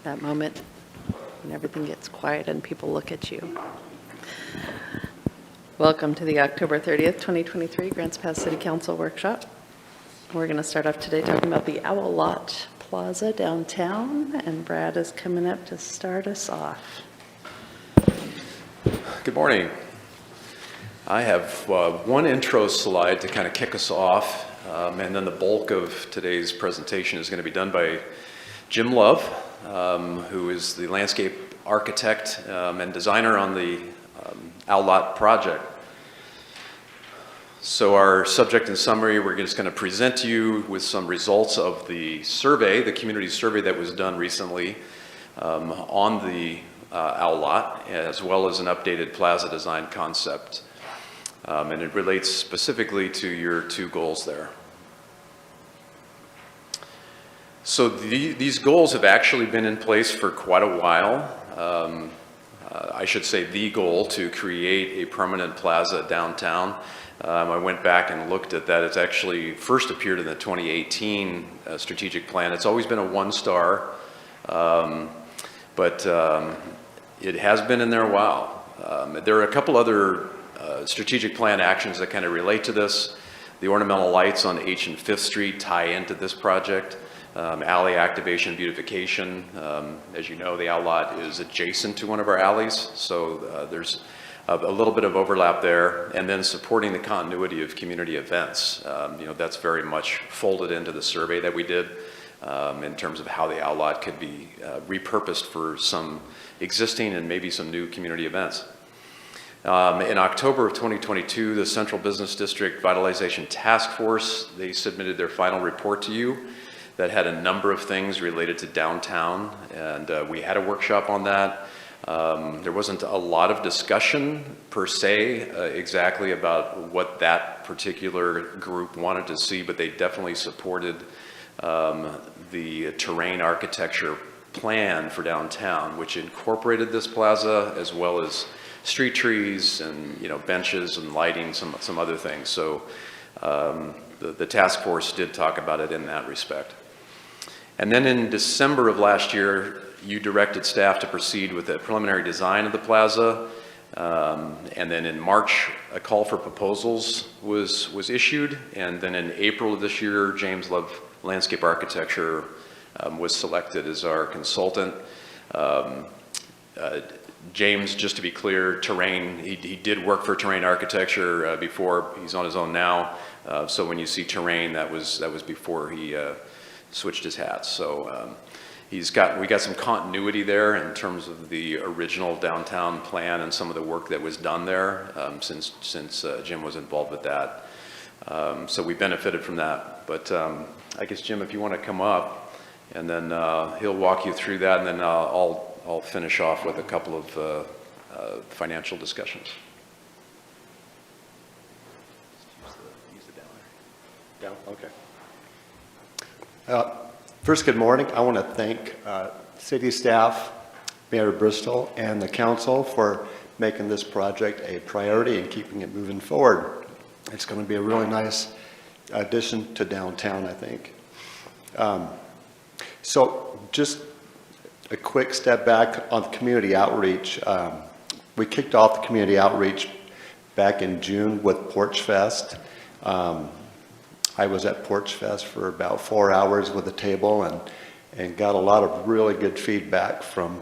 that moment when everything gets quiet and people look at you. Welcome to the October 30th, 2023 Grants Pass City Council Workshop. We're going to start off today talking about the Owl Lot Plaza downtown, and Brad is coming up to start us off. Good morning. I have one intro slide to kind of kick us off, and then the bulk of today's presentation is going to be done by Jim Love, who is the landscape architect and designer on the Owl Lot project. So our subject in summary, we're just going to present to you with some results of the survey, the community survey that was done recently on the Owl Lot, as well as an updated plaza design concept. And it relates specifically to your two goals there. So these goals have actually been in place for quite a while. I should say the goal to create a permanent plaza downtown. I went back and looked at that. It's actually first appeared in the 2018 strategic plan. It's always been a one-star, but it has been in there a while. There are a couple other strategic plan actions that kind of relate to this. The ornamental lights on H and 5th Street tie into this project. Alley activation beautification. As you know, the Owl Lot is adjacent to one of our alleys, so there's a little bit of overlap there, and then supporting the continuity of community events. That's very much folded into the survey that we did in terms of how the Owl Lot could be repurposed for some existing and maybe some new community events. In October of 2022, the Central Business District Vitalization Task Force, they submitted their final report to you that had a number of things related to downtown, and we had a workshop on that. There wasn't a lot of discussion per se exactly about what that particular group wanted to see, but they definitely supported the terrain architecture plan for downtown, which incorporated this plaza as well as street trees and benches and lighting, some other things. So the task force did talk about it in that respect. And then in December of last year, you directed staff to proceed with the preliminary design of the plaza. And then in March, a call for proposals was issued. And then in April of this year, James Love Landscape Architecture was selected as our consultant. James, just to be clear, terrain, he did work for terrain architecture before. He's on his own now. So when you see terrain, that was before he switched his hats. So we got some continuity there in terms of the original downtown plan and some of the work that was done there since Jim was involved with that. So we benefited from that. But I guess, Jim, if you want to come up, and then he'll walk you through that, and then I'll finish off with a couple of financial discussions. Use the down there. Down? Okay. First, good morning. I want to thank city staff, Mayor Bristol, and the council for making this project a priority and keeping it moving forward. It's going to be a really nice addition to downtown, I think. So just a quick step back on the community outreach. We kicked off the community outreach back in June with Porch Fest. I was at Porch Fest for about 4 hours with a table and got a lot of really good feedback from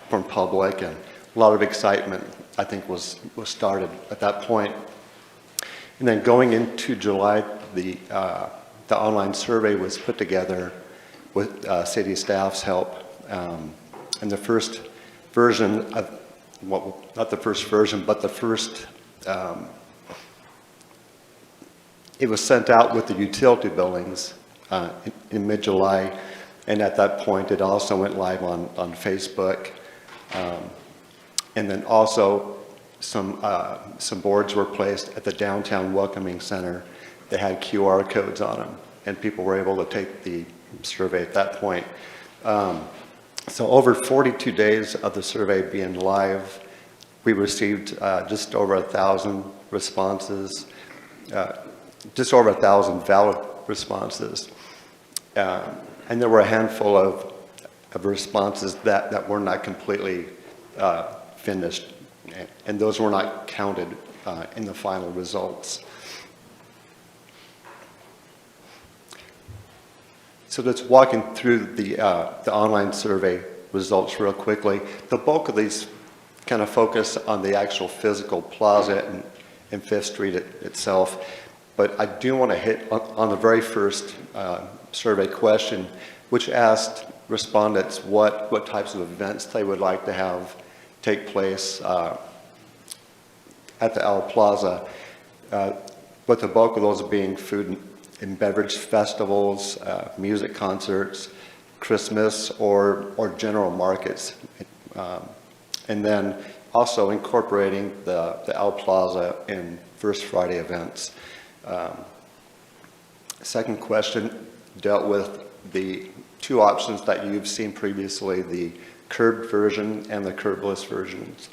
public, and a lot of excitement, I think, was started at that point. And then going into July, the online survey was put together with city staff's help. And the first version of, well, not the first version, but the first, it was sent out with the utility buildings in mid-July, and at that point it also went live on Facebook. And then also some boards were placed at the Downtown Welcoming Center that had QR codes on them, and people were able to take the survey at that point. So over 42 days of the survey being live, we received just over 1,000 responses, just over 1,000 valid responses. And there were a handful of of responses that were not completely finished, and those were not counted in the final results. So just walking through the online survey results real quickly. The bulk of these kind of focus on the actual physical plaza and Fifth Street itself. But I do want to hit on the very first survey question, which asked respondents what types of events they would like to have take place at the Owl Plaza, with the bulk of those being food and beverage festivals, music concerts, Christmas, or general markets. And then also incorporating the Owl Plaza in First Friday events. Second question dealt with the two options that you've seen previously, the curbed version and the curbless versions.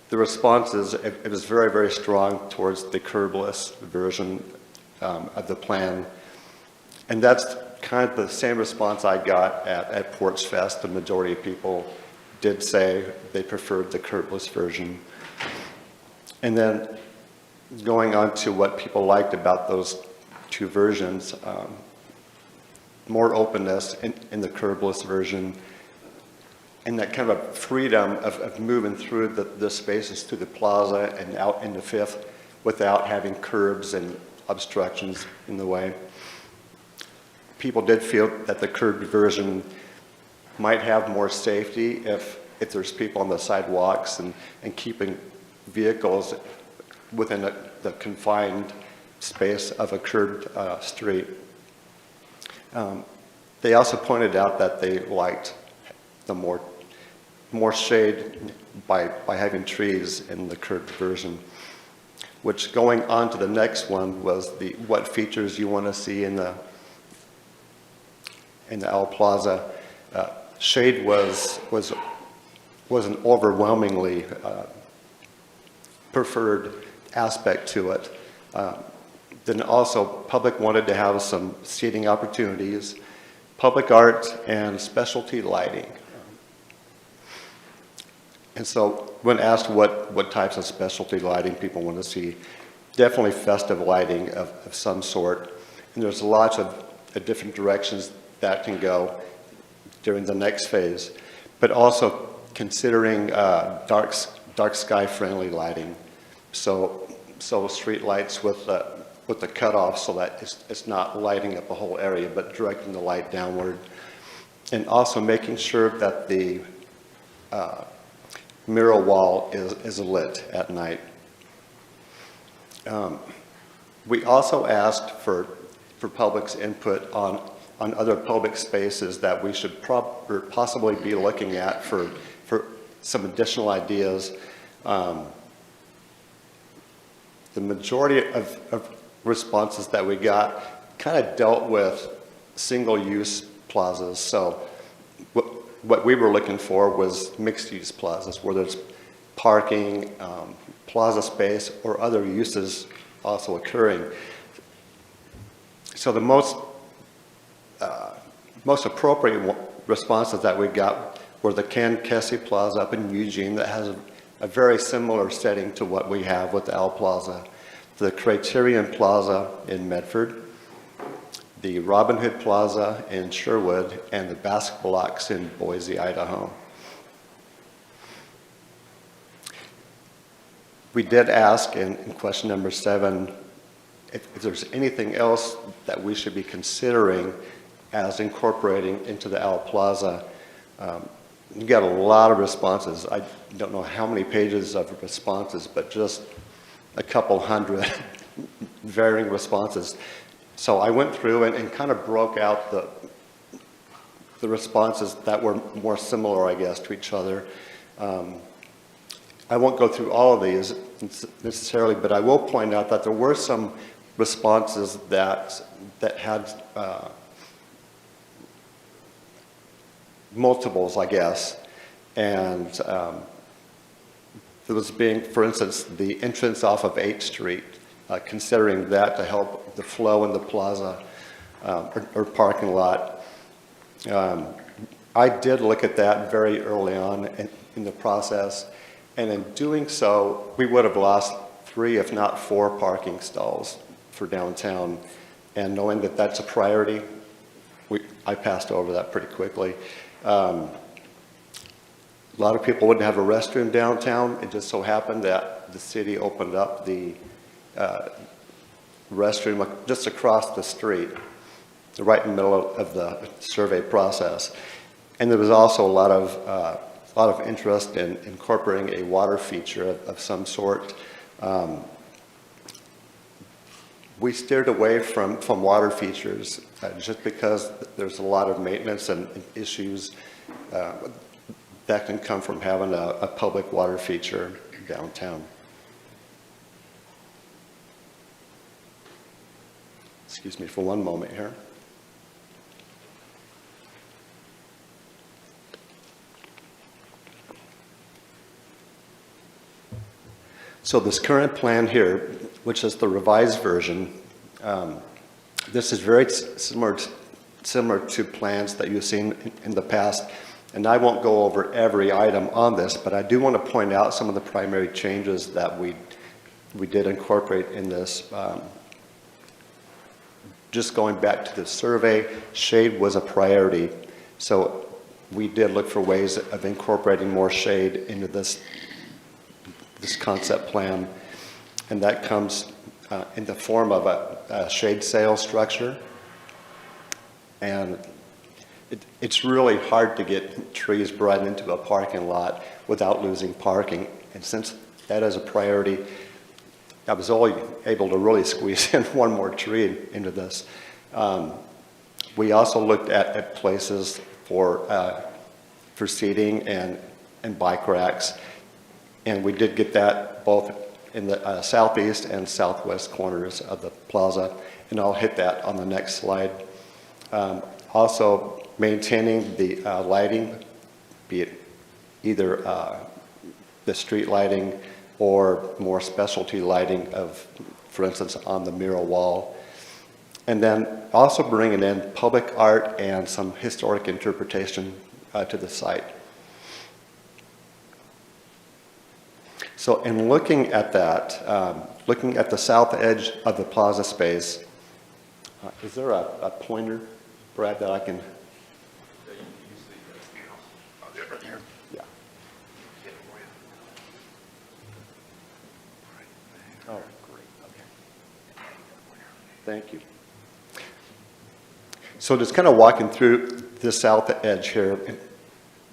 The responses, it was very, very strong towards the curbless version of the plan. And that's kind of the same response I got at Porch Fest. The majority of people did say they preferred the curbless version. And then going on to what people liked about those two versions, more openness in the curbless version, and that kind of a freedom of moving through the spaces to the plaza and out into Fifth without having curbs and obstructions in the way. People did feel that the curbed version might have more safety if there's people on the sidewalks and keeping vehicles within the confined space of a curbed street. They also pointed out that they liked the more shade by having trees in the curbed version, which going on to the next one was what features you want to see in the Owl Plaza. Shade was an overwhelmingly preferred aspect to it. Then also public wanted to have some seating opportunities, public art, and specialty lighting. And so when asked what types of specialty lighting people want to see, definitely festive lighting of some sort. And there's lots of different directions that can go during the next phase, but also considering dark sky friendly lighting. So street lights with the cutoff so that it's not lighting up the whole area, but directing the light downward. And also making sure that the mural wall is lit at night. We also asked for public's input on other public spaces that we should possibly be looking at for some additional ideas. The majority of responses that we got kind of dealt with single-use plazas. So what we were looking for was mixed-use plazas, where there's parking, plaza space, or other uses also occurring. So the most appropriate responses that we got were the Ken Kesey Plaza up in Eugene that has a very similar setting to what we have with the Owl Plaza, the Criterion Plaza in Medford, the Robin Hood Plaza in Sherwood, and the Basque Blocks in Boise, Idaho. We did ask in question number 7 if there's anything else that we should be considering as incorporating into the Owl Plaza. You got a lot of responses. I don't know how many pages of responses, but just a couple hundred varying responses. So I went through and kind of broke out the responses that were more similar, I guess, to each other. I won't go through all of these necessarily, but I will point out that there were some responses that had multiples, I guess. And there was being, for instance, the entrance off of 8th Street, considering that to help the flow in the plaza or parking lot. I did look at that very early on in the process, and in doing so, we would have lost 3, if not 4 parking stalls for downtown. And knowing that that's a priority, I passed over that pretty quickly. A lot of people wouldn't have a restroom downtown. It just so happened that the city opened up the restroom just across the street, right in the middle of the survey process. And there was also a lot of interest in incorporating a water feature of some sort. We steered away from water features just because there's a lot of maintenance and issues that can come from having a public water feature downtown. Excuse me for one moment here. So this current plan here, which is the revised version, this is very similar to plans that you've seen in the past. And I won't go over every item on this, but I do want to point out some of the primary changes that we did incorporate in this. Just going back to the survey, shade was a priority. So we did look for ways of incorporating more shade into this concept plan, and that comes in the form of a shade sail structure. And it's really hard to get trees brought into a parking lot without losing parking. And since that is a priority, I was only able to really squeeze in one more tree into this. We also looked at places for seating and bike racks. And we did get that both in the southeast and southwest corners of the plaza, and I'll hit that on the next slide. Also, maintaining the lighting, be it either the street lighting or more specialty lighting of, for instance, on the mural wall. And then also bringing in public art and some historic interpretation to the site. So in looking at that, looking at the south edge of the plaza space, is there a pointer, Brad, that I can? Yeah. Oh, great. Okay. Thank you. So just kind of walking through the south edge here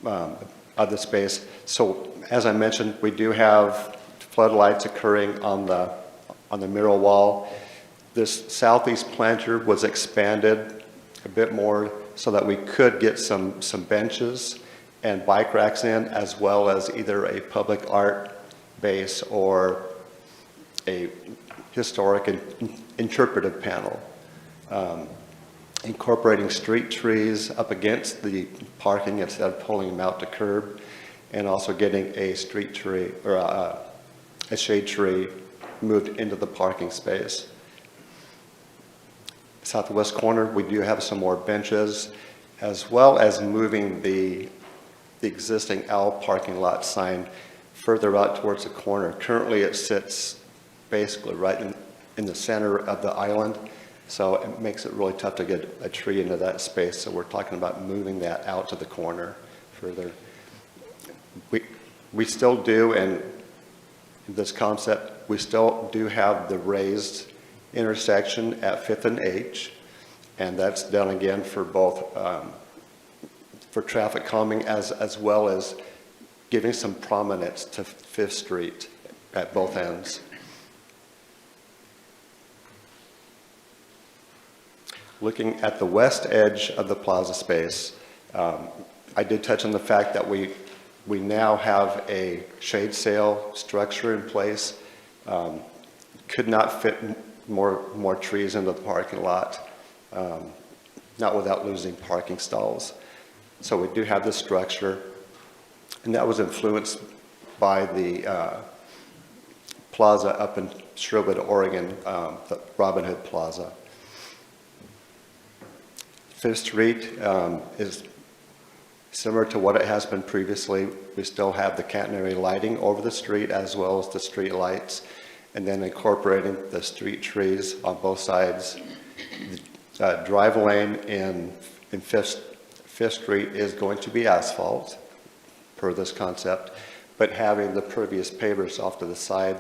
of the space. So as I mentioned, we do have floodlights occurring on the mural wall. This southeast planter was expanded a bit more so that we could get some benches and bike racks in, as well as either a public art base or a historic and interpretive panel. Incorporating street trees up against the parking instead of pulling them out to curb, and also getting a street tree or a shade tree moved into the parking space. Southwest corner, we do have some more benches, as well as moving the existing owl parking lot sign further out towards the corner. Currently, it sits basically right in the center of the island, so it makes it really tough to get a tree into that space. So we're talking about moving that out to the corner further. We still do, and this concept, we still do have the raised intersection at 5th and H, and that's done again for both, for traffic calming as well as giving some prominence to 5th Street at both ends. Looking at the west edge of the plaza space, I did touch on the fact that we now have a shade sail structure in place. Could not fit more trees into the parking lot, not without losing parking stalls. So we do have this structure, and that was influenced by the plaza up in Sherwood, Oregon, the Robin Hood Plaza. Fifth Street is similar to what it has been previously. We still have the catenary lighting over the street as well as the street lights, and then incorporating the street trees on both sides. The drive lane in Fifth Street is going to be asphalt per this concept, but having the pervious pavers off to the side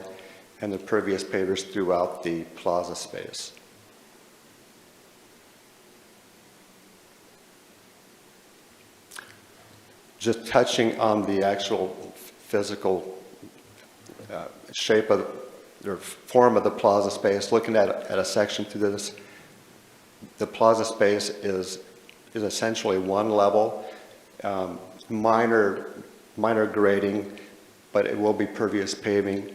and the pervious pavers throughout the plaza space. Just touching on the actual physical shape of or form of the plaza space, looking at a section through this, the plaza space is essentially one level, minor grading, but it will be pervious paving,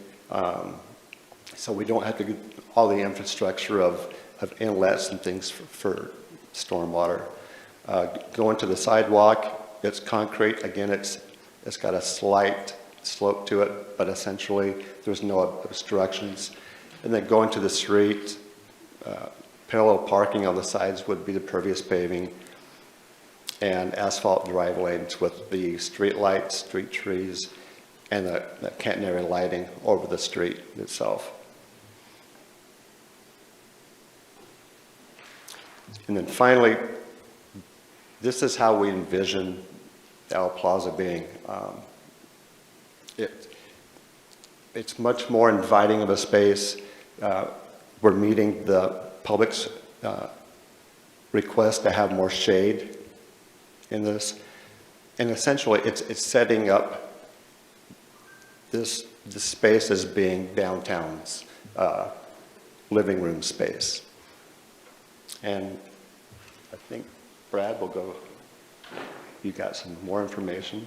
so we don't have to get all the infrastructure of inlets and things for stormwater. Going to the sidewalk, it's concrete. Again, it's got a slight slope to it, but essentially there's no obstructions. And then going to the street, parallel parking on the sides would be the pervious paving, and asphalt drive lanes with the street lights, street trees, and the catenary lighting over the street itself. And then finally, this is how we envision the Owl Plaza being. It's much more inviting of a space. We're meeting the public's request to have more shade in this. And essentially, it's setting up this space as being downtown's living room space. And I think Brad will go. You got some more information?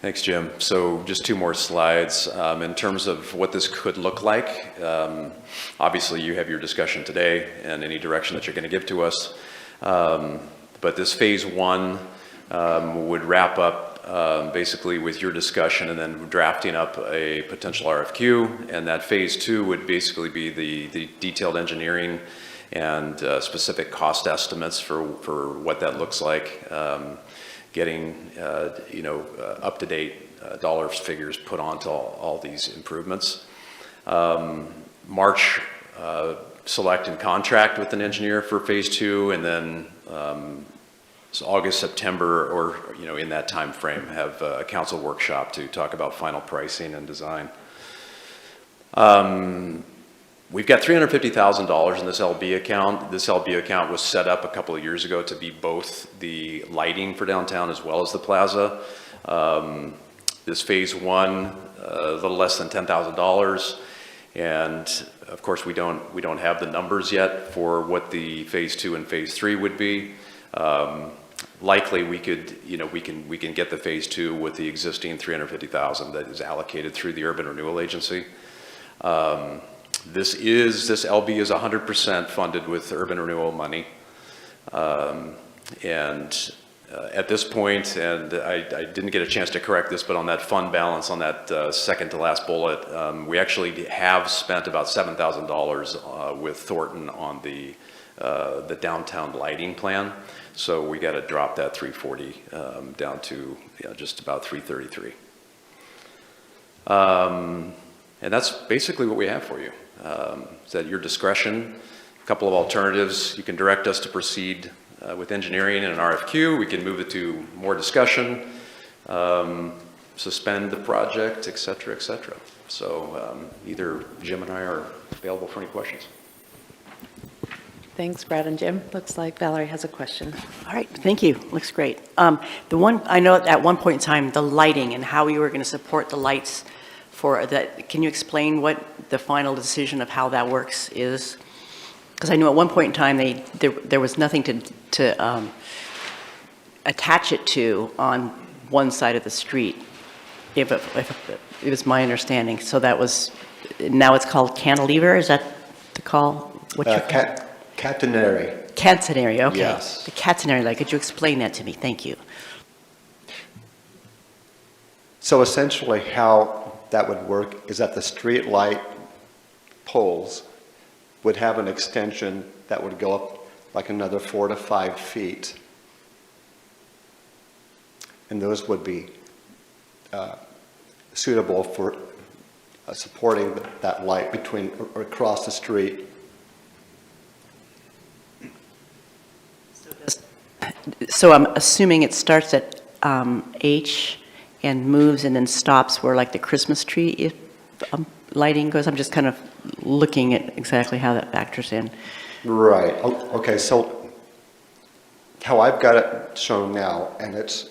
Thanks, Jim. So just two more slides. In terms of what this could look like, obviously you have your discussion today and any direction that you're going to give to us. But this phase one would wrap up basically with your discussion and then drafting up a potential RFQ. And that phase two would basically be the detailed engineering and specific cost estimates for what that looks like. Getting up-to-date dollar figures put onto all these improvements. March, select and contract with an engineer for phase two, and then so August, September, or in that time frame, have a council workshop to talk about final pricing and design. We've got $350,000 in this LB account. This LB account was set up a couple of years ago to be both the lighting for downtown as well as the plaza. This phase one, a little less than $10,000. And of course, we don't have the numbers yet for what the phase two and phase three would be. Likely we could, we can get the phase two with the existing $350,000 that is allocated through the Urban Renewal Agency. This LB is 100% funded with urban renewal money. At this point, and I didn't get a chance to correct this, but on that fund balance on that second to last bullet, we actually have spent about $7,000 with Thornton on the downtown lighting plan. So we got to drop that 340 down to just about 333. And that's basically what we have for you. It's at your discretion. A couple of alternatives. You can direct us to proceed with engineering and an RFQ. We can move it to more discussion, suspend the project, et cetera, et cetera. So either Jim and I are available for any questions. Thanks, Brad and Jim. Looks like Valerie has a question. All right, thank you. Looks great. The one I know at one point in time, the lighting and how you were going to support the lights for that. Can you explain what the final decision of how that works is? Because I know at one point in time there was nothing to attach it to on one side of the street. If it was my understanding, so that was now it's called cantilever. Is that the call? Catenary. Catenary, okay. Yes. The catenary light. Could you explain that to me? Thank you. So essentially how that would work is that the street light poles would have an extension that would go up like another 4 to 5 feet. And those would be suitable for supporting that light between or across the street. So I'm assuming it starts at H and moves and then stops where like the Christmas tree lighting goes? I'm just kind of looking at exactly how that factors in. Right. Okay, so how I've got it shown now, and it's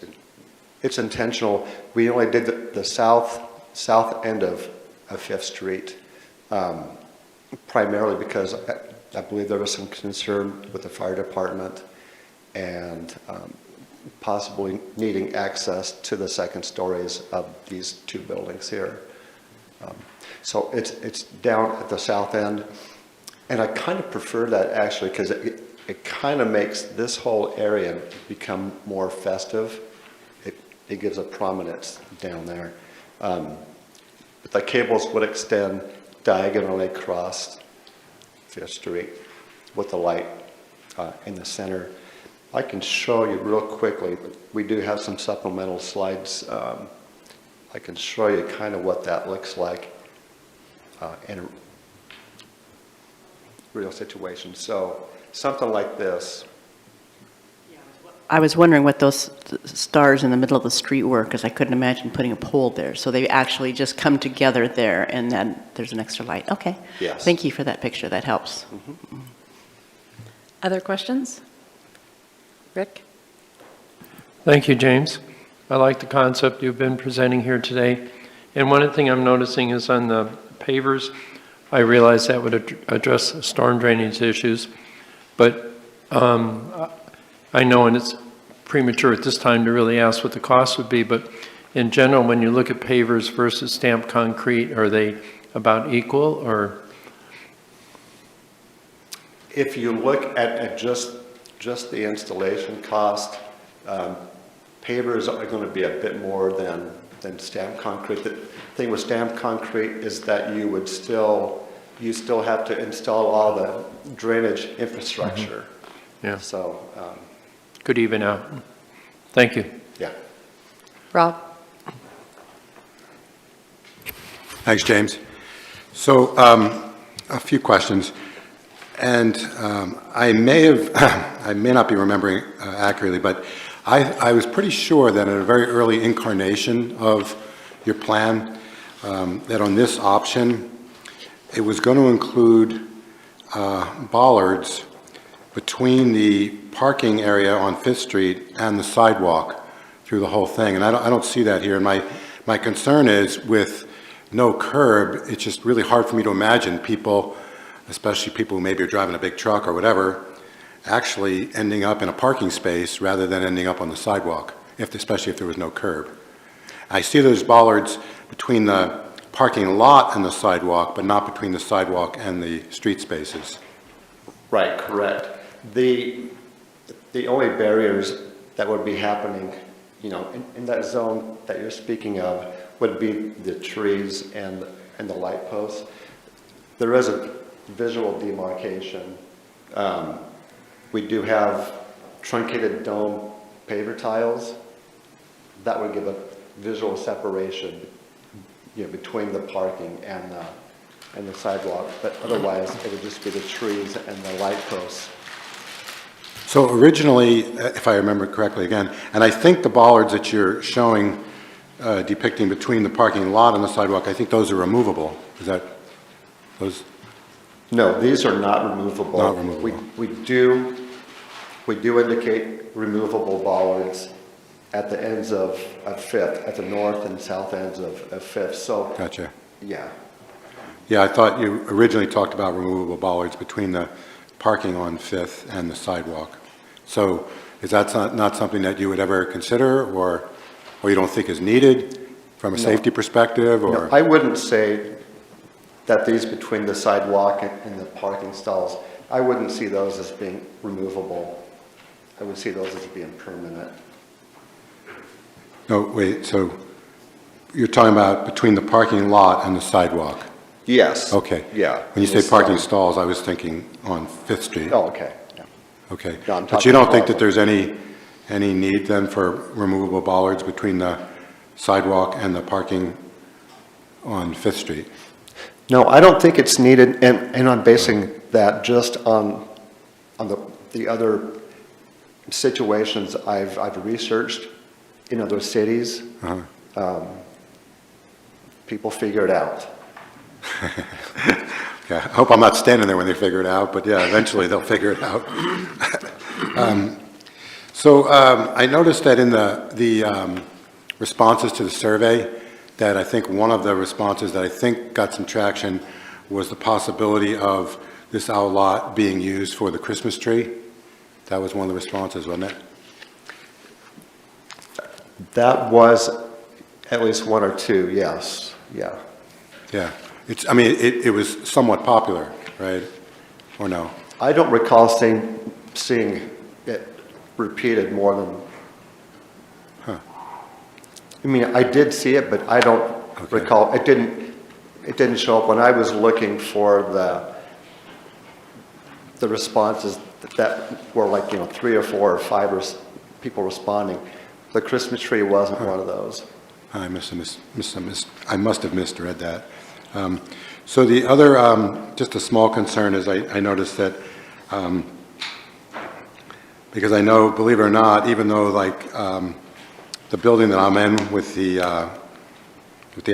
intentional. We only did the south end of Fifth Street, primarily because I believe there was some concern with the fire department and possibly needing access to the second stories of these two buildings here. So it's down at the south end, and I kind of prefer that actually because it kind of makes this whole area become more festive. It gives a prominence down there. But the cables would extend diagonally across Fifth Street with the light in the center. I can show you real quickly. We do have some supplemental slides. I can show you kind of what that looks like in a real situation. So something like this. I was wondering what those stars in the middle of the street were because I couldn't imagine putting a pole there. So they actually just come together there and then there's an extra light. Okay. Yes. Thank you for that picture. That helps. Mm-hmm. Other questions? Rick? Thank you, James. I like the concept you've been presenting here today. And one thing I'm noticing is on the pavers, I realize that would address storm drainage issues, but I know, and it's premature at this time to really ask what the cost would be, but in general, when you look at pavers versus stamped concrete, are they about equal or? If you look at just the installation cost, pavers are going to be a bit more than stamped concrete. The thing with stamped concrete is that you still have to install all the drainage infrastructure. Mm-hmm. Yeah. So. Could even out. Thank you. Yeah. Rob? Thanks, James. So a few questions. And I may not be remembering accurately, but I was pretty sure that in a very early incarnation of your plan, that on this option, it was going to include bollards between the parking area on Fifth Street and the sidewalk through the whole thing. And I don't see that here. And my concern is with no curb, it's just really hard for me to imagine people, especially people who maybe are driving a big truck or whatever, actually ending up in a parking space rather than ending up on the sidewalk, especially if there was no curb. I see those bollards between the parking lot and the sidewalk, but not between the sidewalk and the street spaces. Right, correct. The only barriers that would be happening, in that zone that you're speaking of, would be the trees and the light posts. There is a visual demarcation. We do have truncated dome paver tiles that would give a visual separation, between the parking and the sidewalk. But otherwise, it would just be the trees and the light posts. So originally, if I remember correctly again, and I think the bollards that you're showing depicting between the parking lot and the sidewalk, I think those are removable. Is that those? No, these are not removable. Not removable. We do indicate removable bollards at the ends of Fifth, at the north and south ends of Fifth. So. Gotcha. Yeah. Yeah, I thought you originally talked about removable bollards between the parking on Fifth and the sidewalk. So is that not something that you would ever consider or you don't think is needed from a safety perspective? Or No, I wouldn't say that these between the sidewalk and the parking stalls, I wouldn't see those as being removable. I would see those as being permanent. No, wait, so you're talking about between the parking lot and the sidewalk? Yes. Okay. Yeah. When you say parking stalls, I was thinking on Fifth Street. Oh, okay. Yeah. Okay. No, I'm But talking you don't think that plaza. there's any need then for removable bollards between the sidewalk and the parking on Fifth Street? No, I don't think it's needed, and I'm basing that just on the other situations I've researched in other cities. Uh-huh. People figure it out. Yeah, I hope I'm not standing there when they figure it out, but yeah, eventually they'll figure it out. I noticed that in the responses to the survey, that I think one of the responses that I think got some traction was the possibility of this owl lot being used for the Christmas tree. That was one of the responses, wasn't it? That was at least one or two, yes, yeah. Yeah. I mean, it was somewhat popular, right? Or no? I don't recall seeing it repeated more than, I mean, I did see it, but I don't recall, it didn't show up when I was looking for the responses that were like, 3 or 4 or 5 people responding. The Christmas tree wasn't one of those. I must have misread that. So the other, just a small concern is I noticed that, because I know, believe it or not, even though like the building that I'm in with the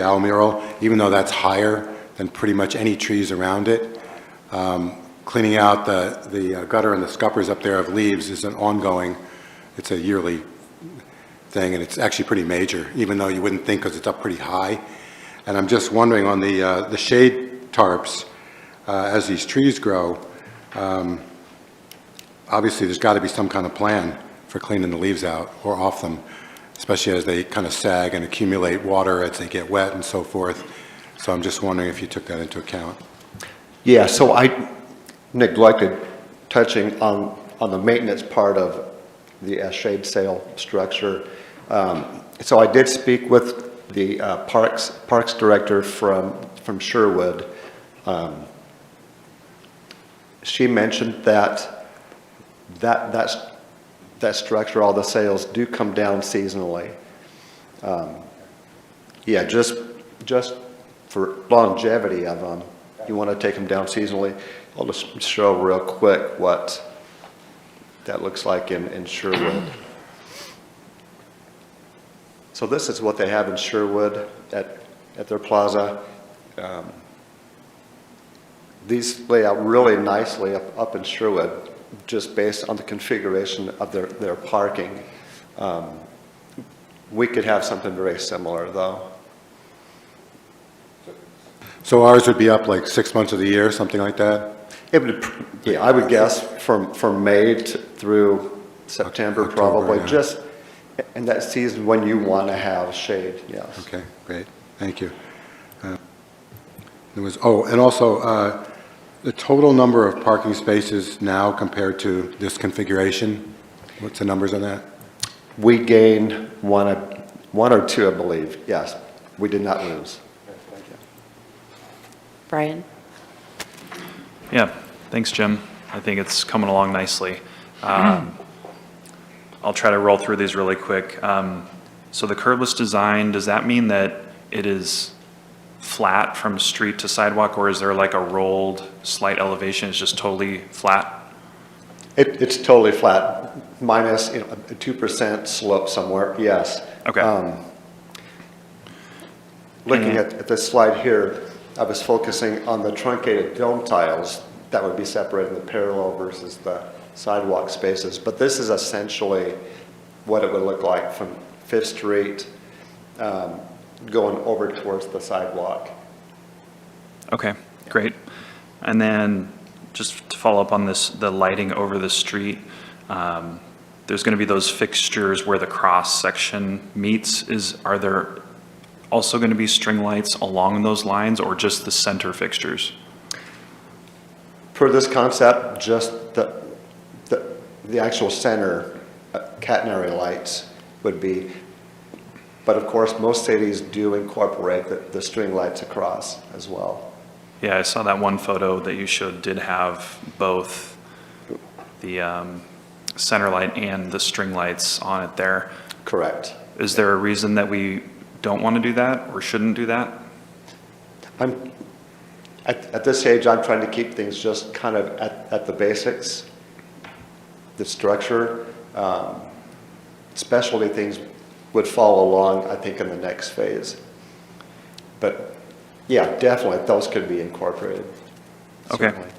owl mural, even though that's higher than pretty much any trees around it, cleaning out the gutter and the scuppers up there of leaves is an ongoing, it's a yearly thing, and it's actually pretty major, even though you wouldn't think because it's up pretty high. And I'm just wondering on the shade tarps, as these trees grow, obviously there's got to be some kind of plan for cleaning the leaves out or off them, especially as they kind of sag and accumulate water as they get wet and so forth. So I'm just wondering if you took that into account. Yeah, so I neglected touching on the maintenance part of the shade sail structure. So I did speak with the parks director from Sherwood. She mentioned that structure, all the sails do come down seasonally. Yeah, just for longevity of them, you want to take them down seasonally. I'll just show real quick what that looks like in Sherwood. So this is what they have in Sherwood at their plaza. These lay out really nicely up in Sherwood, just based on the configuration of their parking. We could have something very similar, though. So ours would be up like 6 months of the year, something like that? It would, yeah, I would guess from May through September, October, probably, yeah. just in that season when you want to have shade, yes. Okay, great, thank you. And also, the total number of parking spaces now compared to this configuration, what's the numbers on that? We gained one or two, I believe, yes. We did not lose. Brian? Yeah, thanks, Jim. I think it's coming along nicely. I'll try to roll through these really quick. So the curbless design, does that mean that it is flat from street to sidewalk, or is there like a rolled slight elevation? It's just totally flat? It's totally flat, minus a 2% slope somewhere, yes. Okay. Looking at this slide here, I was focusing on the truncated dome tiles that would be separating the parallel versus the sidewalk spaces. But this is essentially what it would look like from Fifth Street going over towards the sidewalk. Okay, great. And then just to follow up on this, the lighting over the street, there's going to be those fixtures where the cross section meets. Are there also going to be string lights along those lines, or just the center fixtures? For this concept, just the actual center catenary lights would be But of course, most cities do incorporate the string lights across as well. Yeah, I saw that one photo that you showed did have both the center light and the string lights on it there. Correct. Is there a reason that we don't want to do that or shouldn't do that? At this age, I'm trying to keep things just kind of at the basics, the structure. Specialty things would follow along, I think, in the next phase. But yeah, definitely, those could be incorporated. Okay. Certainly.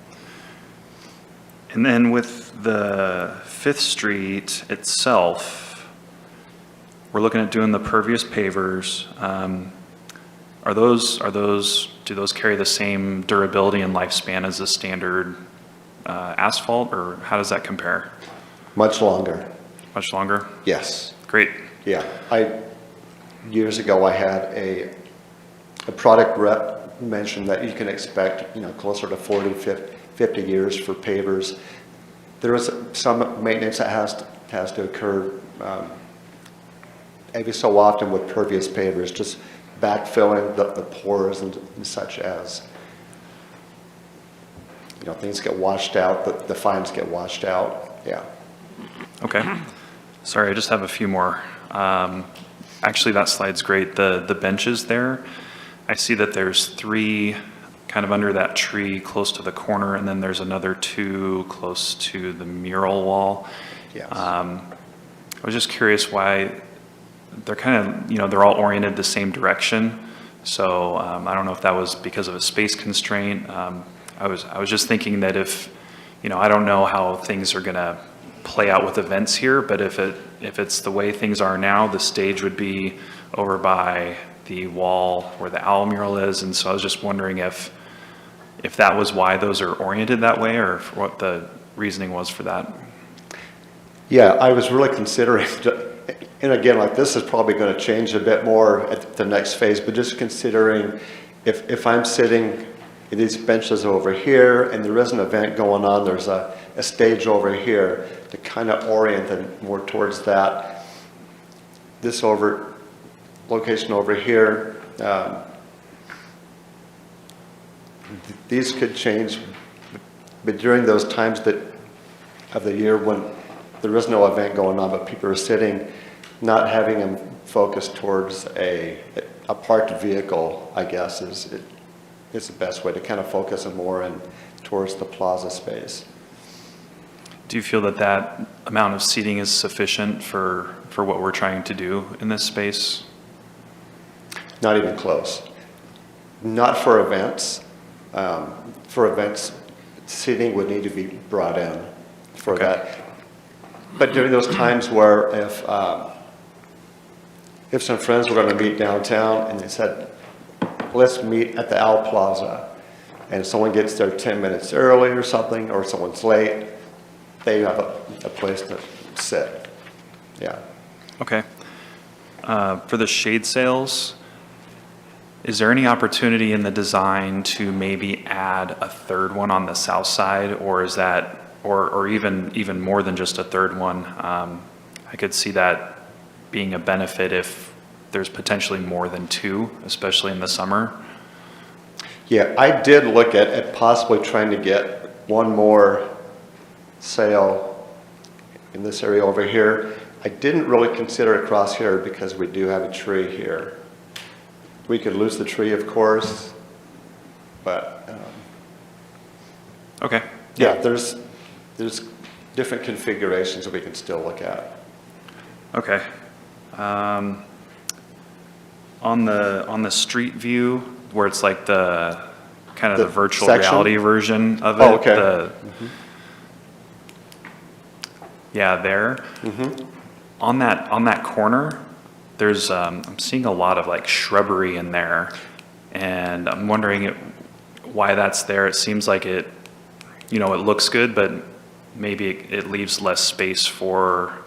And then with the 5th Street itself, we're looking at doing the pervious pavers. Do those carry the same durability and lifespan as the standard asphalt, or how does that compare? Much longer. Much longer? Yes. Great. Yeah. Years ago, I had a product rep mention that you can expect, closer to 40, 50 years for pavers. There is some maintenance that has to occur every so often with pervious pavers, just backfilling the pores and such as, things get washed out, the fines get washed out. Yeah. Okay. Sorry, I just have a few more. Actually, that slide's great. The benches there, I see that there's 3 kind of under that tree close to the corner, and then there's another 2 close to the mural wall. Yes. I was just curious why they're kind of, they're all oriented the same direction. So I don't know if that was because of a space constraint. I was just thinking that if, I don't know how things are going to play out with events here, but if it's the way things are now, the stage would be over by the wall where the owl mural is. And so I was just wondering if that was why those are oriented that way, or what the reasoning was for that. Yeah, I was really considering, and again, like this is probably going to change a bit more at the next phase, but just considering if I'm sitting in these benches over here and there is an event going on, there's a stage over here, to kind of orient them more towards that. This location over here, these could change, but during those times of the year when there is no event going on, but people are sitting, not having them focus towards a parked vehicle, I guess, is the best way to kind of focus them more in towards the plaza space. Do you feel that amount of seating is sufficient for what we're trying to do in this space? Not even close. Not for events. For events, seating would need to be brought in for Okay. that. But during those times where if some friends were going to meet downtown and they said, let's meet at the Owl Plaza, and someone gets there 10 minutes early or something, or someone's late, they have a place to sit. Yeah. Okay. For the shade sails, is there any opportunity in the design to maybe add a 3rd one on the south side, or is that, or even more than just a 3rd one? I could see that being a benefit if there's potentially more than 2, especially in the summer. Yeah, I did look at possibly trying to get one more sail in this area over here. I didn't really consider across here because we do have a tree here. We could lose the tree, of course, but Okay. yeah, there's different configurations that we can still look at. Okay. On the street view, where it's like the kind of the virtual section? reality version of it. Oh, okay. Yeah, there. On that corner, there's I'm seeing a lot of like shrubbery in there, and I'm wondering why that's there. It seems like it looks good, but maybe it leaves less space for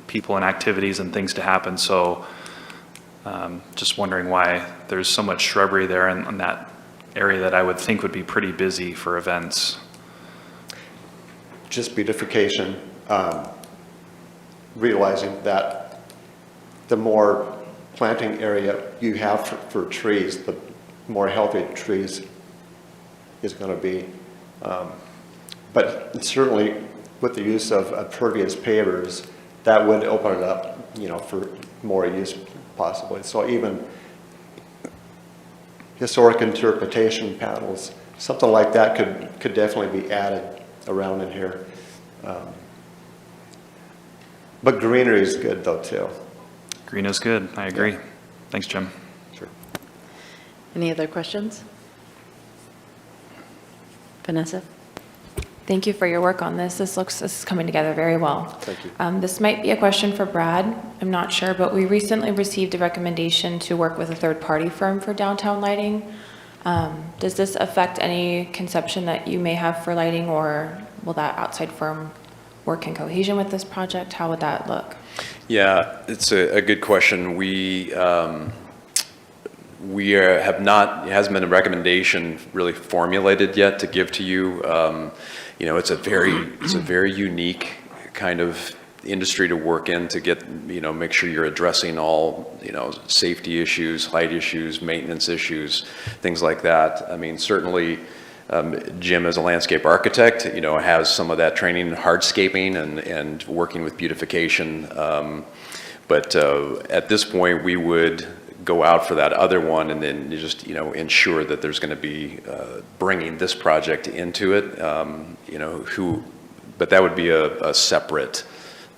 people and activities and things to happen. So just wondering why there's so much shrubbery there in that area that I would think would be pretty busy for events. Just beautification, realizing that the more planting area you have for trees, the more healthy trees is going to be. But certainly with the use of pervious pavers, that would open it up, for more use possibly. So even historic interpretation panels, something like that could definitely be added around in here. But greenery is good though too. Green is good, I agree. Thanks, Jim. Sure. Any other questions? Vanessa? Thank you for your work on this. This is coming together very well. Thank you. This might be a question for Brad. I'm not sure, but we recently received a recommendation to work with a third-party firm for downtown lighting. Does this affect any conception that you may have for lighting, or will that outside firm work in cohesion with this project? How would that look? Yeah, it's a good question. We have not, it hasn't been a recommendation really formulated yet to give to you. It's a very unique kind of industry to work in to get, make sure you're addressing all, safety issues, height issues, maintenance issues, things like that. I mean, certainly Jim as a landscape architect, has some of that training in hardscaping and working with beautification. But at this point, we would go out for that other one and then just, ensure that there's going to be bringing this project into it, but that would be a separate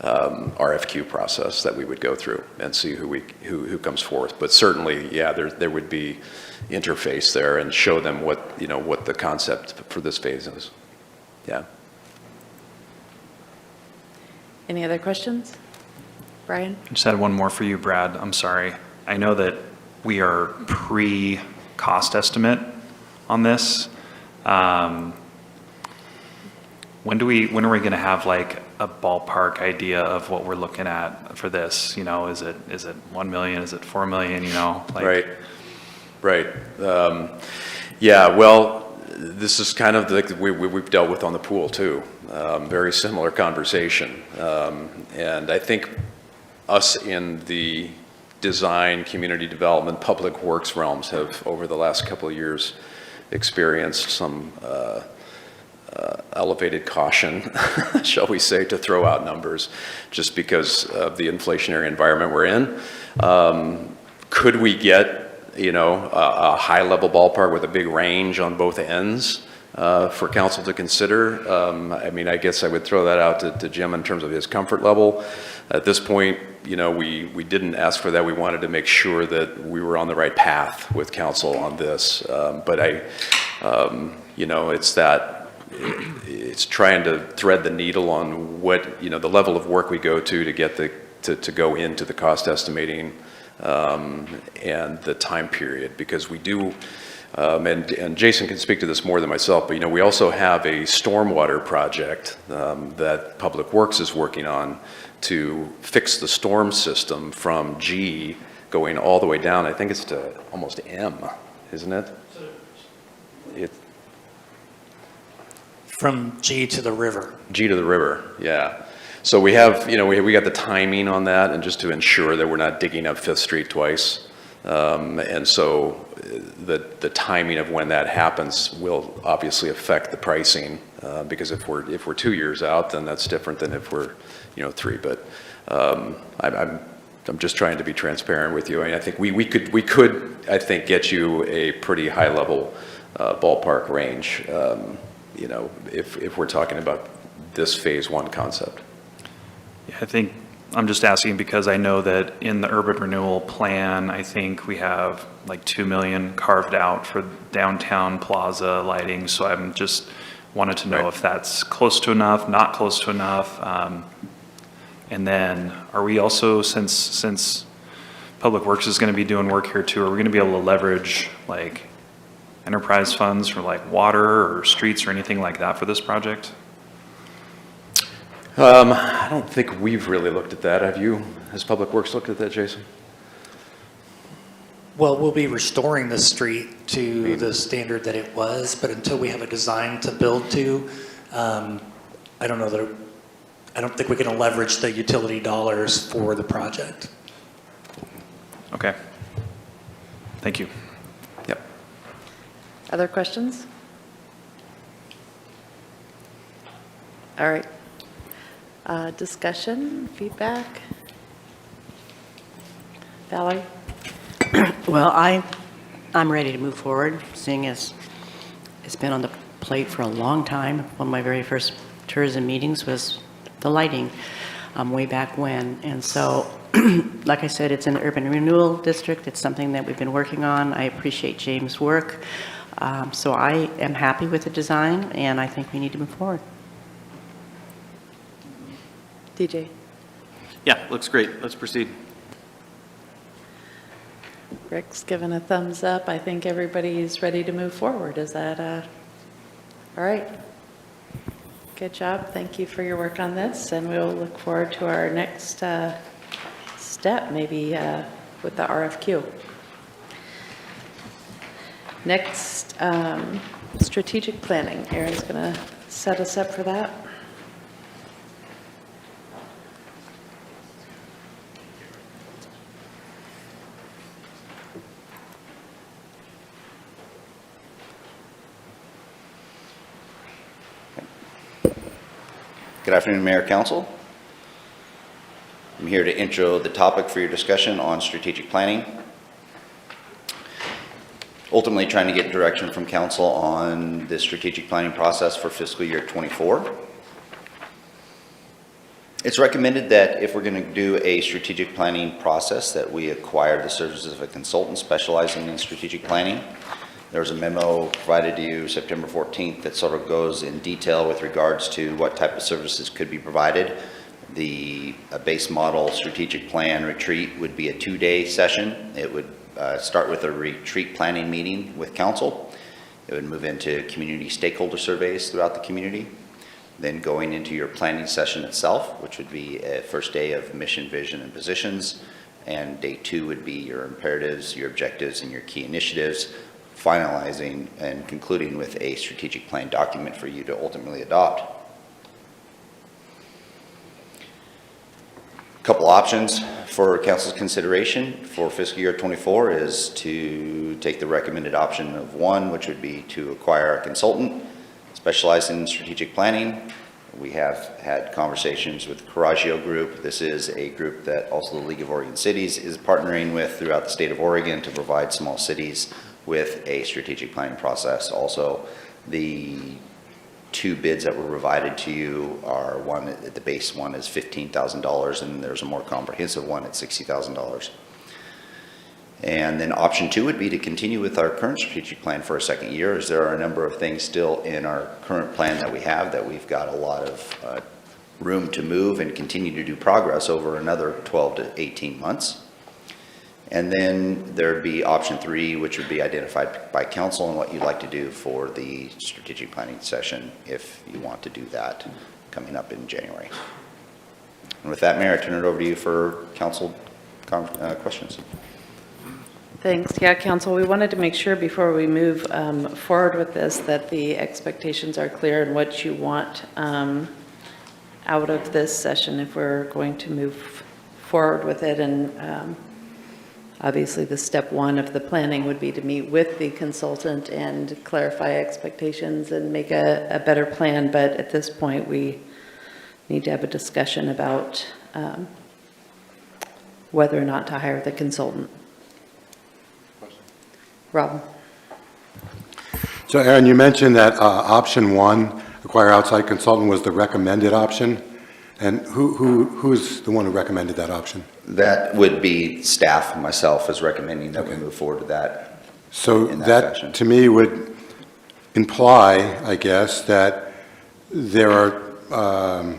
RFQ process that we would go through and see who comes forth. But certainly, yeah, there would be interface there and show them what the concept for this phase is. Yeah. Any other questions? Brian? I just had one more for you, Brad. I'm sorry. I know that we are pre-cost estimate on this. When are we going to have like a ballpark idea of what we're looking at for this? Is it 1 million? Is it 4 million? Right. Yeah. Well, this is kind of like we've dealt with on the pool too. Very similar conversation, and I think us in the design, community development, public works realms have over the last couple of years experienced some elevated caution, shall we say, to throw out numbers just because of the inflationary environment we're in. Could we get, a high level ballpark with a big range on both ends for council to consider? I guess I would throw that out to Jim in terms of his comfort level. At this point, we didn't ask for that. We wanted to make sure that we were on the right path with council on this. But it's trying to thread the needle on what, the level of work we go to get to go into the cost estimating and the time period, because we do, and Jason can speak to this more than myself, but we also have a stormwater project that Public Works is working on to fix the storm system from G going all the way down. I think it's to almost M, isn't it? From G to the river. G to the river, yeah. So we have, we got the timing on that, and just to ensure that we're not digging up Fifth Street twice. And so the timing of when that happens will obviously affect the pricing, because if we're 2 years out, then that's different than if we're 3. But I'm just trying to be transparent with you. I think we could I think get you a pretty high level ballpark range, if we're talking about this phase 1 concept. Yeah, I think I'm just asking because I know that in the urban renewal plan, I think we have like 2 million carved out for downtown plaza lighting. So I'm just wanted to know if that's close to enough, not close to enough. And then are we also, since Public Works is going to be doing work here too, are we going to be able to leverage like enterprise funds for like water or streets or anything like that for this project? I don't think we've really looked at that. Have you? Has Public Works looked at that, Jason? Well, we'll be restoring the street to the standard that it was, but until we have a design to build to, I don't think we're going to leverage the utility dollars for the project. Okay. Thank you. Yep. Other questions? All right. Discussion, feedback? Valerie? Well, I'm ready to move forward, seeing as it's been on the plate for a long time. One of my very first tourism meetings was the lighting way back when. And so, like I said, it's an urban renewal district. It's something that we've been working on. I appreciate James' work. So I am happy with the design, and I think we need to move forward. DJ? Yeah, looks great. Let's proceed. Rick's given a thumbs up. I think everybody's ready to move forward. Is that, all right? Good job. Thank you for your work on this, and we'll look forward to our next step, maybe with the RFQ. Next, strategic planning. Aaron's going to set us up for that. Good afternoon, Mayor, Council. I'm here to intro the topic for your discussion on strategic planning. Ultimately, trying to get direction from Council on the strategic planning process for fiscal year 24. It's recommended that if we're going to do a strategic planning process, that we acquire the services of a consultant specializing in strategic planning. There was a memo provided to you September 14th that sort of goes in detail with regards to what type of services could be provided. The base model strategic plan retreat would be a 2-day session. It would start with a retreat planning meeting with council. It would move into community stakeholder surveys throughout the community. Then going into your planning session itself, which would be a first day of mission, vision, and positions. And day 2 would be your imperatives, your objectives, and your key initiatives, finalizing and concluding with a strategic plan document for you to ultimately adopt. A couple options for council's consideration for fiscal year 24 is to take the recommended option of 1, which would be to acquire a consultant specialized in strategic planning. We have had conversations with the Coraggio Group. This is a group that also the League of Oregon Cities is partnering with throughout the state of Oregon to provide small cities with a strategic planning process. Also, the 2 bids that were provided to you are the base one is $15,000, and there's a more comprehensive one at $60,000. And then option 2 would be to continue with our current strategic plan for a second year, as there are a number of things still in our current plan that we have that we've got a lot of room to move and continue to do progress over another 12 to 18 months. And then there'd be option 3, which would be identified by council and what you'd like to do for the strategic planning session if you want to do that coming up in January. And with that, Mayor, I turn it over to you for council questions. Thanks. Yeah, Council, we wanted to make sure before we move forward with this that the expectations are clear and what you want out of this session if we're going to move forward with it. And obviously, the step 1 of the planning would be to meet with the consultant and clarify expectations and make a better plan. But at this point, we need to have a discussion about whether or not to hire the consultant. Rob. So Aaron, you mentioned that option 1, acquire outside consultant, was the recommended option. And who's the one who recommended that option? That would be staff. Myself is recommending that we move forward to that. So in that fashion. to me would imply, I guess, that there are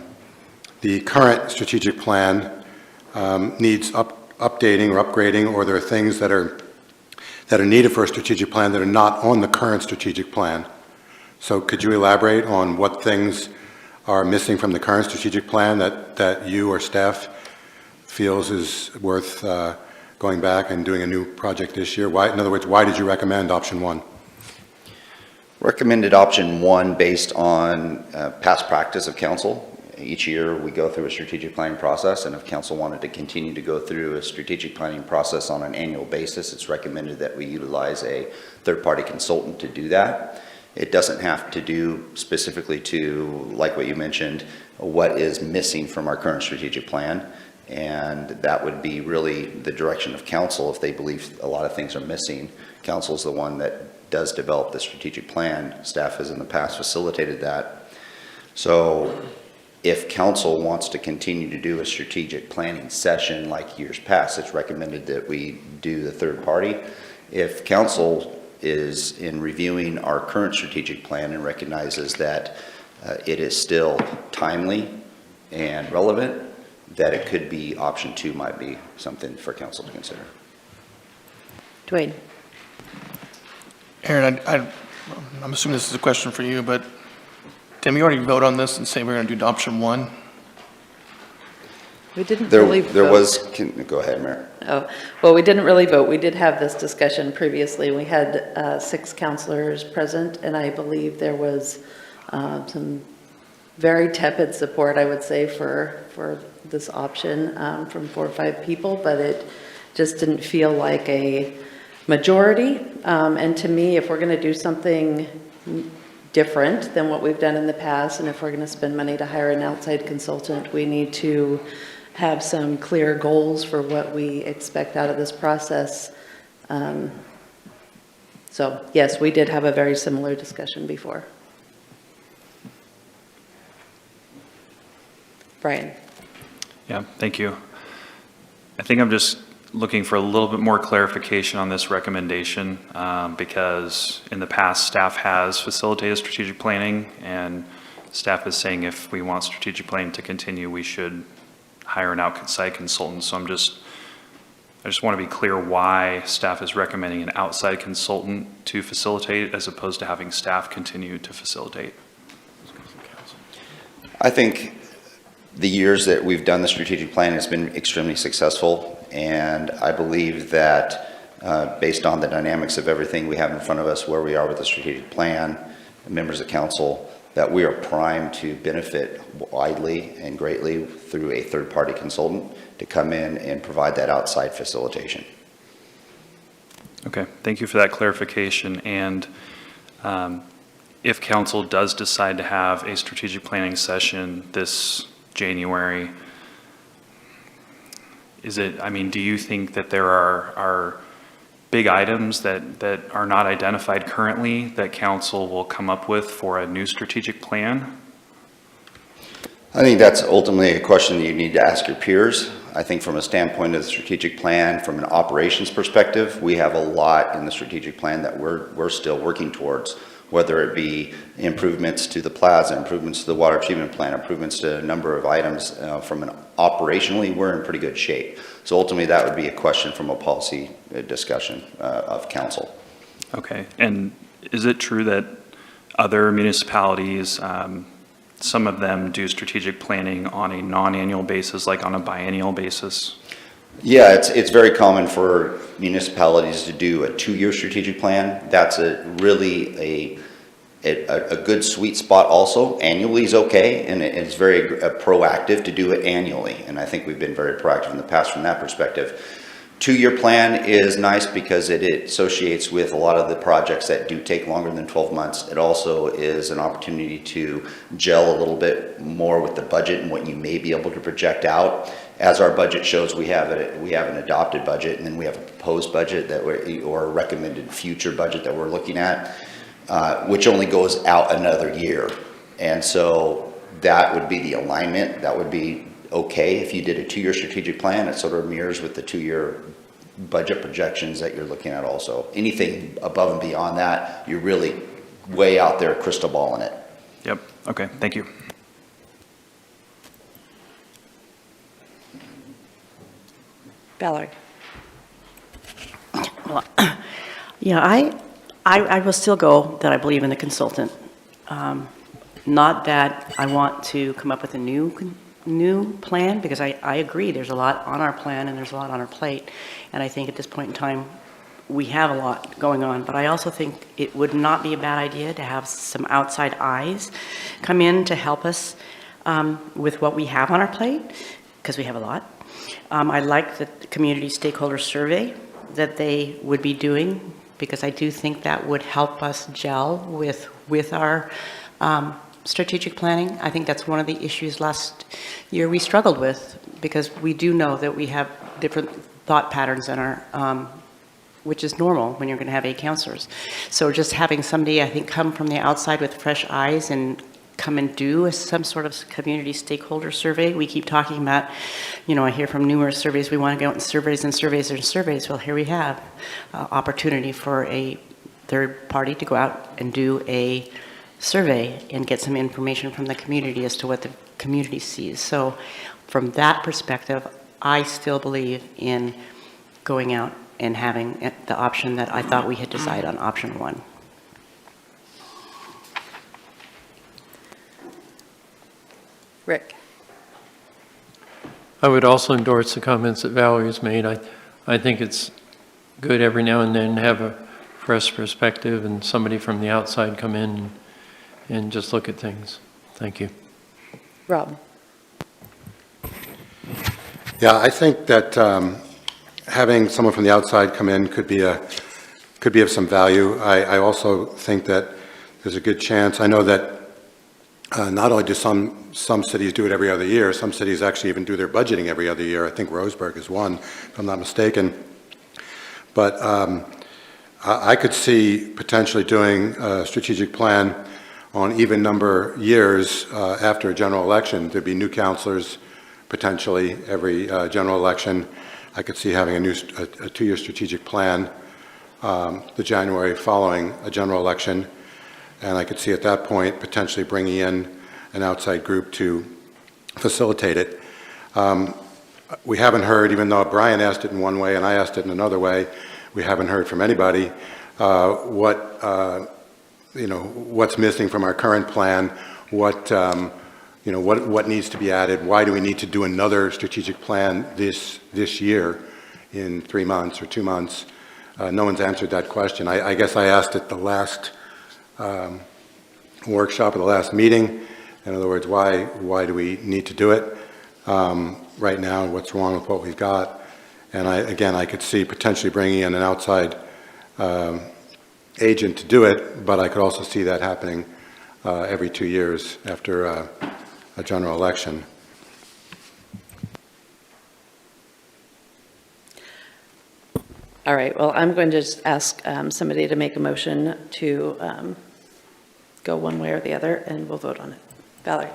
the current strategic plan needs updating or upgrading, or there are things that are needed for a strategic plan that are not on the current strategic plan. So could you elaborate on what things are missing from the current strategic plan that you or staff feels is worth going back and doing a new project this year? Why, in other words, why did you recommend option 1? Recommended option 1 based on past practice of council. Each year, we go through a strategic planning process, and if council wanted to continue to go through a strategic planning process on an annual basis, it's recommended that we utilize a third-party consultant to do that. It doesn't have to do specifically to, like what you mentioned, what is missing from our current strategic plan. And that would be really the direction of council. If they believe a lot of things are missing, council is the one that does develop the strategic plan. Staff has in the past facilitated that. So if council wants to continue to do a strategic planning session like years past, it's recommended that we do the third party. If council is in reviewing our current strategic plan and recognizes that it is still timely and relevant, that it could be option 2 might be something for council to consider. Dwayne. Aaron, I'm assuming this is a question for you, but Tim, you already vote on this and say we're going to do option 1? We didn't really vote. Go ahead, Mayor. Oh, well, we didn't really vote. We did have this discussion previously. We had 6 counselors present, and I believe there was some very tepid support, I would say, for this option from 4 or 5 people, but it just didn't feel like a majority. And to me, if we're going to do something different than what we've done in the past, and if we're going to spend money to hire an outside consultant, we need to have some clear goals for what we expect out of this process. So yes, we did have a very similar discussion before. Brian. Yeah, thank you. I think I'm just looking for a little bit more clarification on this recommendation because in the past, staff has facilitated strategic planning, and staff is saying if we want strategic planning to continue, we should hire an outside consultant. So I just want to be clear why staff is recommending an outside consultant to facilitate as opposed to having staff continue to facilitate. I think the years that we've done the strategic plan has been extremely successful, and I believe that based on the dynamics of everything we have in front of us, where we are with the strategic plan, members of council, that we are primed to benefit widely and greatly through a third-party consultant to come in and provide that outside facilitation. Okay, thank you for that clarification. And if council does decide to have a strategic planning session this January, do you think that there are big items that are not identified currently that council will come up with for a new strategic plan? I think that's ultimately a question that you need to ask your peers. I think from a standpoint of the strategic plan, from an operations perspective, we have a lot in the strategic plan that we're still working towards, whether it be improvements to the plaza, improvements to the water treatment plant, improvements to a number of items. From an operationally, we're in pretty good shape. So ultimately, that would be a question from a policy discussion of council. Okay, and is it true that other municipalities, some of them do strategic planning on a non-annual basis, like on a biennial basis? Yeah, it's very common for municipalities to do a 2-year strategic plan. That's really a good sweet spot also. Annually is okay, and it's very proactive to do it annually. And I think we've been very proactive in the past from that perspective. 2-year plan is nice because it associates with a lot of the projects that do take longer than 12 months. It also is an opportunity to gel a little bit more with the budget and what you may be able to project out. As our budget shows, we have an adopted budget, and then we have a proposed budget or a recommended future budget that we're looking at, which only goes out another year. And so that would be the alignment. That would be okay if you did a 2-year strategic plan. It sort of mirrors with the 2-year budget projections that you're looking at also. Anything above and beyond that, you're really way out there crystal balling it. Yep, okay, thank you. Valerie. Well, yeah, I will still go that I believe in the consultant. Not that I want to come up with a new plan, because I agree there's a lot on our plan and there's a lot on our plate, and I think at this point in time we have a lot going on, but I also think it would not be a bad idea to have some outside eyes come in to help us with what we have on our plate, because we have a lot. I like the community stakeholder survey that they would be doing, because I do think that would help us gel with our strategic planning. I think that's one of the issues last year we struggled with, because we do know that we have different thought patterns in our, which is normal when you're going to have 8 counselors. So just having somebody, I think, come from the outside with fresh eyes and come and do some sort of community stakeholder survey. We keep talking about, I hear from numerous surveys, we want to go out in surveys and surveys and surveys. Well, here we have opportunity for a third party to go out and do a survey and get some information from the community as to what the community sees. So from that perspective, I still believe in going out and having the option that I thought we had decided on, option 1. Rick? I would also endorse the comments that Valerie's made. I think it's good every now and then to have a fresh perspective and somebody from the outside come in and just look at things. Thank you. Rob? Yeah, I think that having someone from the outside come in could be of some value. I also think that there's a good chance. I know that not only do some cities do it every other year, some cities actually even do their budgeting every other year. I think Roseburg is one, if I'm not mistaken. But I could see potentially doing a strategic plan on even number years after a general election. There'd be new councilors potentially every general election. I could see having a 2-year strategic plan the January following a general election. And I could see at that point potentially bringing in an outside group to facilitate it. We haven't heard, even though Brian asked it in one way and I asked it in another way, we haven't heard from anybody what's missing from our current plan, what needs to be added, why do we need to do another strategic plan this year in 3 months or 2 months. No one's answered that question. I guess I asked it the last workshop or the last meeting. In other words, why do we need to do it right now? What's wrong with what we've got? And I could see potentially bringing in an outside agent to do it, but I could also see that happening every 2 years after a general election. All right, well, I'm going to just ask somebody to make a motion to go one way or the other, and we'll vote on it. Valerie?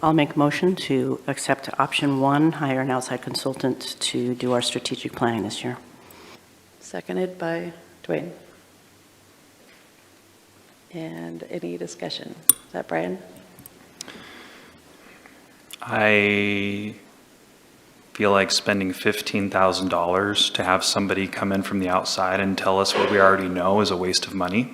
I'll make a motion to accept option 1, hire an outside consultant to do our strategic planning this year. Seconded by Dwayne. And any discussion? Is that Brian? I feel like spending $15,000 to have somebody come in from the outside and tell us what we already know is a waste of money.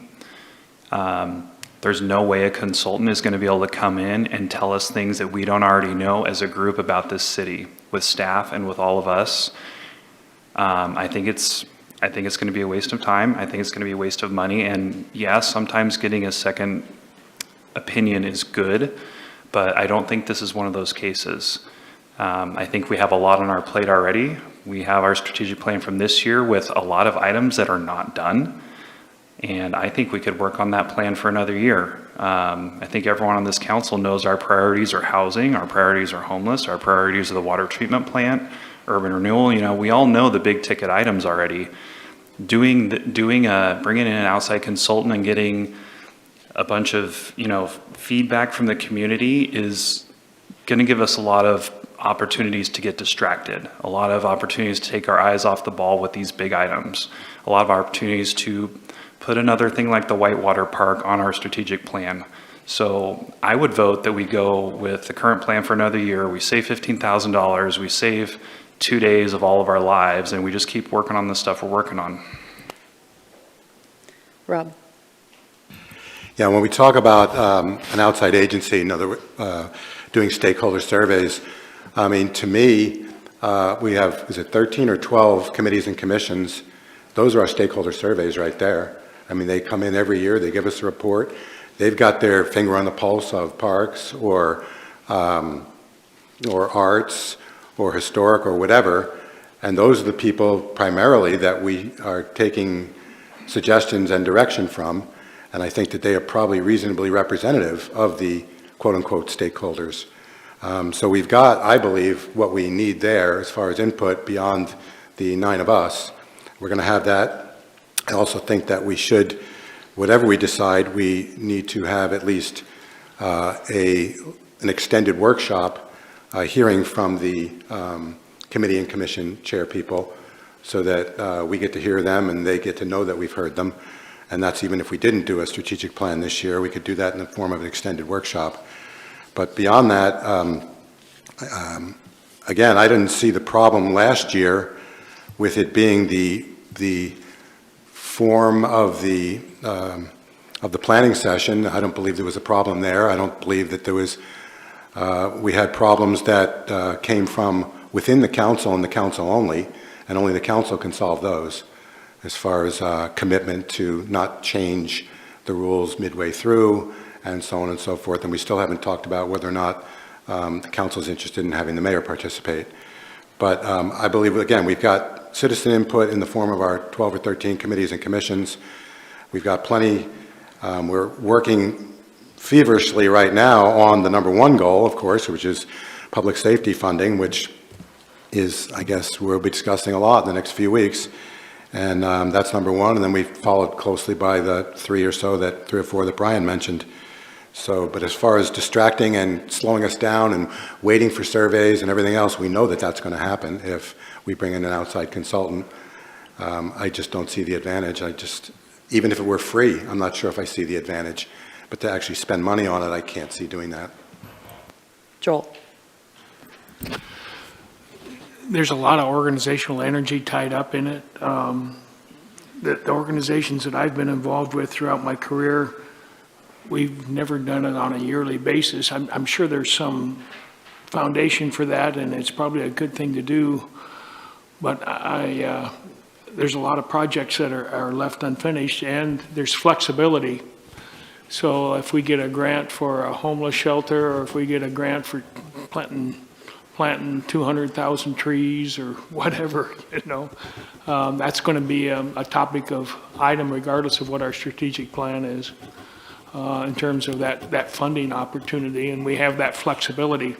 There's no way a consultant is going to be able to come in and tell us things that we don't already know as a group about this city, with staff and with all of us. I think it's going to be a waste of time. I think it's going to be a waste of money. And yes, sometimes getting a second opinion is good, but I don't think this is one of those cases. I think we have a lot on our plate already. We have our strategic plan from this year with a lot of items that are not done. And I think we could work on that plan for another year. I think everyone on this council knows our priorities are housing, our priorities are homeless, our priorities are the water treatment plant, urban renewal. We all know the big ticket items already. Bringing in an outside consultant and getting a bunch of, feedback from the community is going to give us a lot of opportunities to get distracted, a lot of opportunities to take our eyes off the ball with these big items, a lot of opportunities to put another thing like the Whitewater Park on our strategic plan. So I would vote that we go with the current plan for another year. We save $15,000, we save 2 days of all of our lives, and we just keep working on the stuff we're working on. Rob? Yeah, when we talk about an outside agency, doing stakeholder surveys, to me, we have, is it 13 or 12 committees and commissions? Those are our stakeholder surveys right there. They come in every year, they give us a report. They've got their finger on the pulse of parks or or arts, or historic, or whatever, and those are the people primarily that we are taking suggestions and direction from, and I think that they are probably reasonably representative of the quote-unquote stakeholders. So we've got, I believe, what we need there as far as input beyond the 9 of us. We're going to have that. I also think that we should, whatever we decide, we need to have at least an extended workshop hearing from the committee and commission chair people so that we get to hear them and they get to know that we've heard them. And that's even if we didn't do a strategic plan this year, we could do that in the form of an extended workshop. But beyond that, again, I didn't see the problem last year with it being the form of the planning session. I don't believe there was a problem there. I don't believe that there was, we had problems that came from within the council and the council only, and only the council can solve those as far as commitment to not change the rules midway through and so on and so forth. And we still haven't talked about whether or not the council is interested in having the mayor participate. But I believe, again, we've got citizen input in the form of our 12 or 13 committees and commissions. We've got plenty. We're working feverishly right now on the number 1 goal, of course, which is public safety funding, which is, I guess, we'll be discussing a lot in the next few weeks. And that's number 1. And then we followed closely by the 3 or 4 that Brian mentioned. So, but as far as distracting and slowing us down and waiting for surveys and everything else, we know that that's going to happen if we bring in an outside consultant. I just don't see the advantage. Even if it were free, I'm not sure if I see the advantage. But to actually spend money on it, I can't see doing that. Joel. There's a lot of organizational energy tied up in it. The organizations that I've been involved with throughout my career, we've never done it on a yearly basis. I'm sure there's some foundation for that, and it's probably a good thing to do. But there's a lot of projects that are left unfinished, and there's flexibility. So if we get a grant for a homeless shelter, or if we get a grant for planting 200,000 trees or whatever, that's going to be a topic of item regardless of what our strategic plan is in terms of that funding opportunity, and we have that flexibility.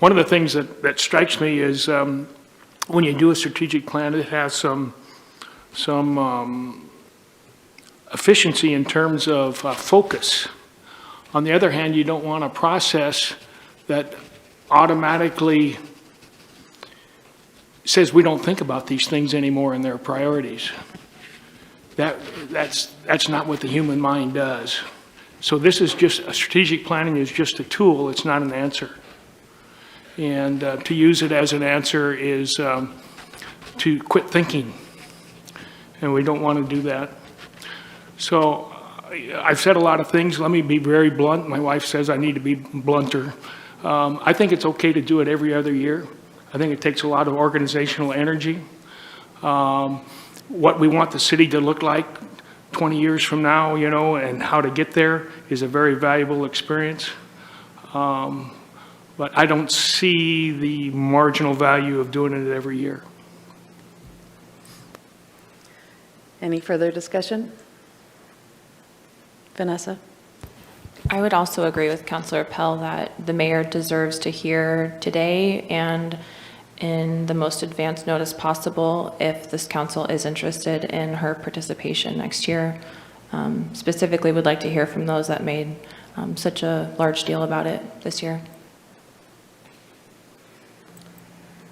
One of the things that strikes me is when you do a strategic plan, it has some efficiency in terms of focus. On the other hand, you don't want a process that automatically says we don't think about these things anymore in their priorities. That's not what the human mind does. So this is just, strategic planning is just a tool, it's not an answer. And to use it as an answer is to quit thinking. And we don't want to do that. So I've said a lot of things. Let me be very blunt. My wife says I need to be blunter. I think it's okay to do it every other year. I think it takes a lot of organizational energy. What we want the city to look like 20 years from now, and how to get there is a very valuable experience. But I don't see the marginal value of doing it every year. Any further discussion? Vanessa? I would also agree with Councilor Pell that the mayor deserves to hear today and in the most advanced notice possible if this council is interested in her participation next year. Specifically, would like to hear from those that made such a large deal about it this year.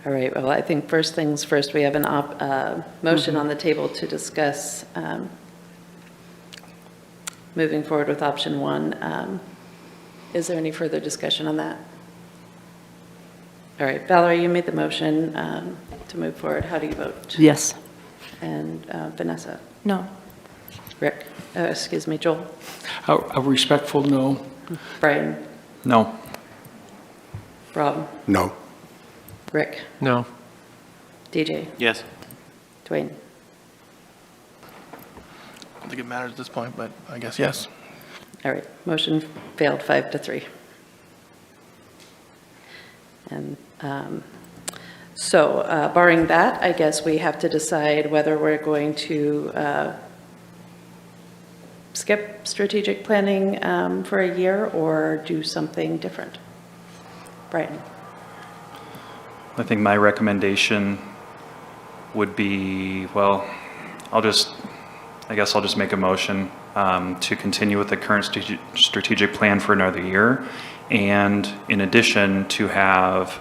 All right, well, I think first things first, we have a motion on the table to discuss moving forward with option 1. Is there any further discussion on that? All right, Valerie, you made the motion to move forward. How do you vote? Yes. And Vanessa? No. Rick? Excuse me, Joel? A respectful no. Brian? No. Rob? No. Rick? No. DJ? Yes. Dwayne? I don't think it matters at this point, but I guess yes. All right, motion failed 5-3. And so barring that, I guess we have to decide whether we're going to skip strategic planning for a year or do something different. Brian? I think my recommendation would be, well, I guess I'll just make a motion to continue with the current strategic plan for another year, and in addition, to have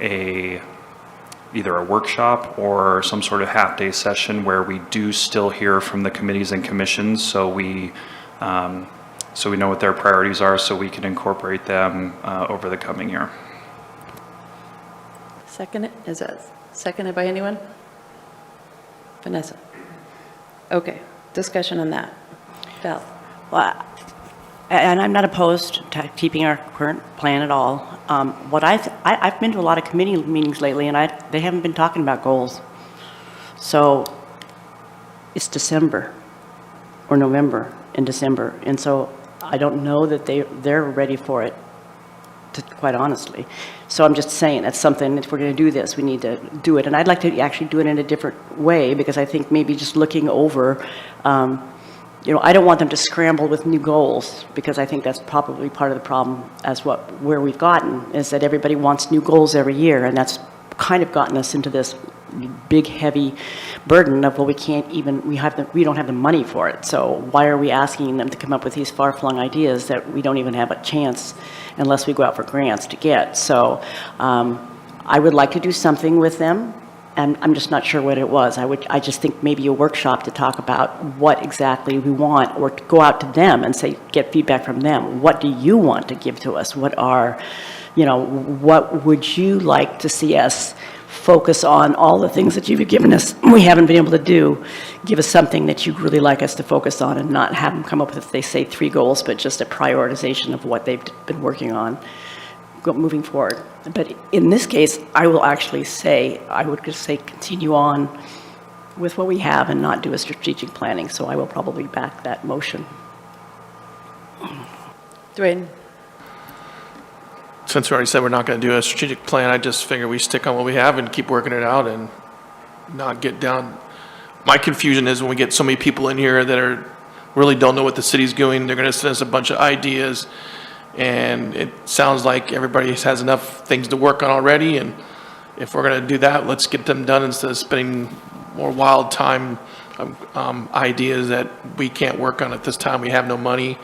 either a workshop or some sort of half-day session where we do still hear from the committees and commissions, so we know what their priorities are, so we can incorporate them over the coming year. Second, is that seconded by anyone? Vanessa? Okay, discussion on that. Val? Well, and I'm not opposed to keeping our current plan at all. I've been to a lot of committee meetings lately, and they haven't been talking about goals. So it's December or November in December, and so I don't know that they're ready for it, quite honestly. So I'm just saying that's something, if we're going to do this, we need to do it. And I'd like to actually do it in a different way, because I think maybe just looking over, I don't want them to scramble with new goals, because I think that's probably part of the problem where we've gotten, is that everybody wants new goals every year, and that's kind of gotten us into this big, heavy burden of, well, we don't have the money for it. So why are we asking them to come up with these far-flung ideas that we don't even have a chance unless we go out for grants to get? So I would like to do something with them, and I'm just not sure what it was. I just think maybe a workshop to talk about what exactly we want, or to go out to them and get feedback from them. What do you want to give to us? What would you like to see us focus on? All the things that you've given us, we haven't been able to do. Give us something that you'd really like us to focus on, and not have them come up with, they say 3 goals, but just a prioritization of what they've been working on moving forward. But in this case, I would just say continue on with what we have and not do a strategic planning. So I will probably back that motion. Dwayne? Since we already said we're not going to do a strategic plan, I just figure we stick on what we have and keep working it out and not get down. My confusion is when we get so many people in here that really don't know what the city's doing. They're going to send us a bunch of ideas, and it sounds like everybody has enough things to work on already. And if we're going to do that, let's get them done instead of spending more wild time ideas that we can't work on at this time. We have no money.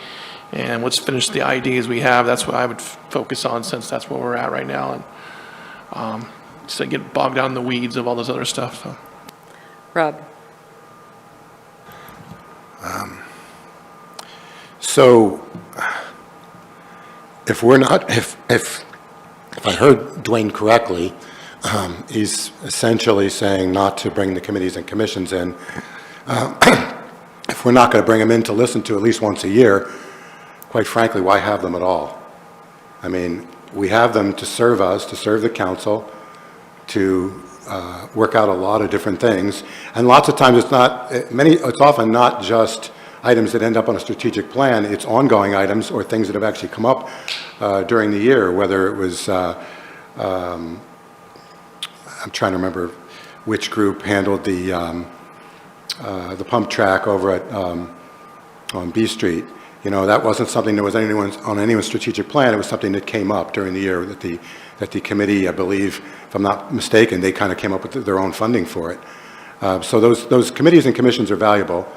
And let's finish the ideas we have. That's what I would focus on, since that's where we're at right now. And so get bogged down in the weeds of all this other stuff. So. Rob? So if I heard Dwayne correctly, he's essentially saying not to bring the committees and commissions in. If we're not going to bring them in to listen to at least once a year, quite frankly, why have them at all? I mean, we have them to serve us, to serve the council, to work out a lot of different things. And lots of times it's often not just items that end up on a strategic plan. It's ongoing items or things that have actually come up during the year, whether it was, I'm trying to remember which group handled the pump track over at on B Street. That wasn't something that was on anyone's strategic plan. It was something that came up during the year that the committee, I believe, if I'm not mistaken, they kind of came up with their own funding for it. So those committees and commissions are valuable,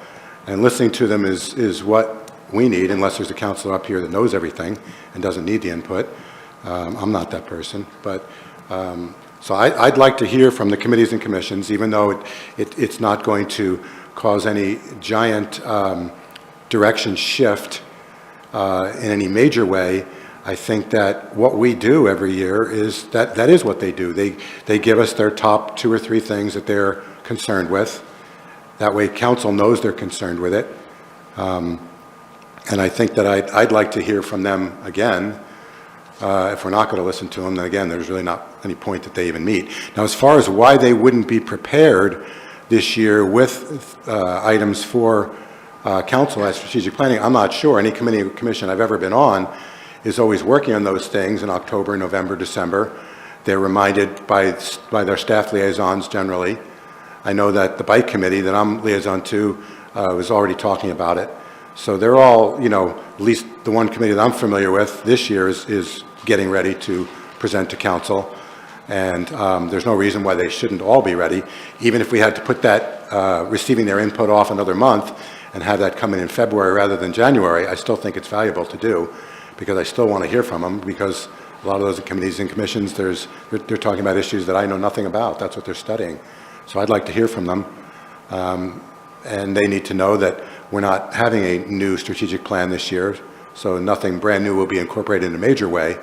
and listening to them is what we need, unless there's a counselor up here that knows everything and doesn't need the input. I'm not that person, but so I'd like to hear from the committees and commissions, even though it's not going to cause any giant direction shift in any major way. I think that what we do every year is that is what they do. They give us their top 2 or 3 things that they're concerned with. That way council knows they're concerned with it. And I think that I'd like to hear from them again. If we're not going to listen to them, then again, there's really not any point that they even meet. Now, as far as why they wouldn't be prepared this year with items for council at strategic planning, I'm not sure. Any committee or commission I've ever been on is always working on those things in October, November, December. They're reminded by their staff liaisons generally. I know that the bike committee that I'm liaison to was already talking about it. So they're all, you know, at least the one committee that I'm familiar with this year is getting ready to present to council. And there's no reason why they shouldn't all be ready. Even if we had to put that, receiving their input off another month and have that come in February rather than January, I still think it's valuable to do, because I still want to hear from them, because a lot of those committees and commissions, they're talking about issues that I know nothing about. That's what they're studying. So I'd like to hear from them. And they need to know that we're not having a new strategic plan this year, so nothing brand new will be incorporated in a major way.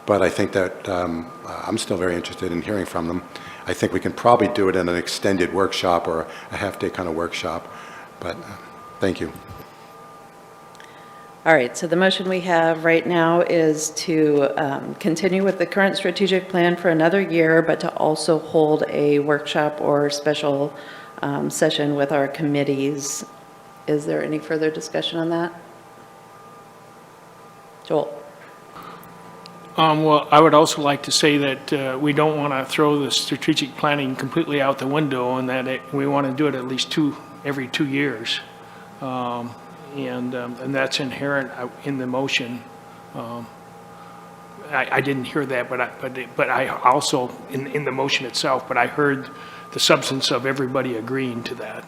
But I think that I'm still very interested in hearing from them. I think we can probably do it in an extended workshop or a half-day kind of workshop. But thank you. All right, so the motion we have right now is to continue with the current strategic plan for another year, but to also hold a workshop or special session with our committees. Is there any further discussion on that? Joel? Well, I would also like to say that we don't want to throw the strategic planning completely out the window, and that we want to do it at least every 2 years. And that's inherent in the motion. I didn't hear that, but I also, in the motion itself, but I heard the substance of everybody agreeing to that.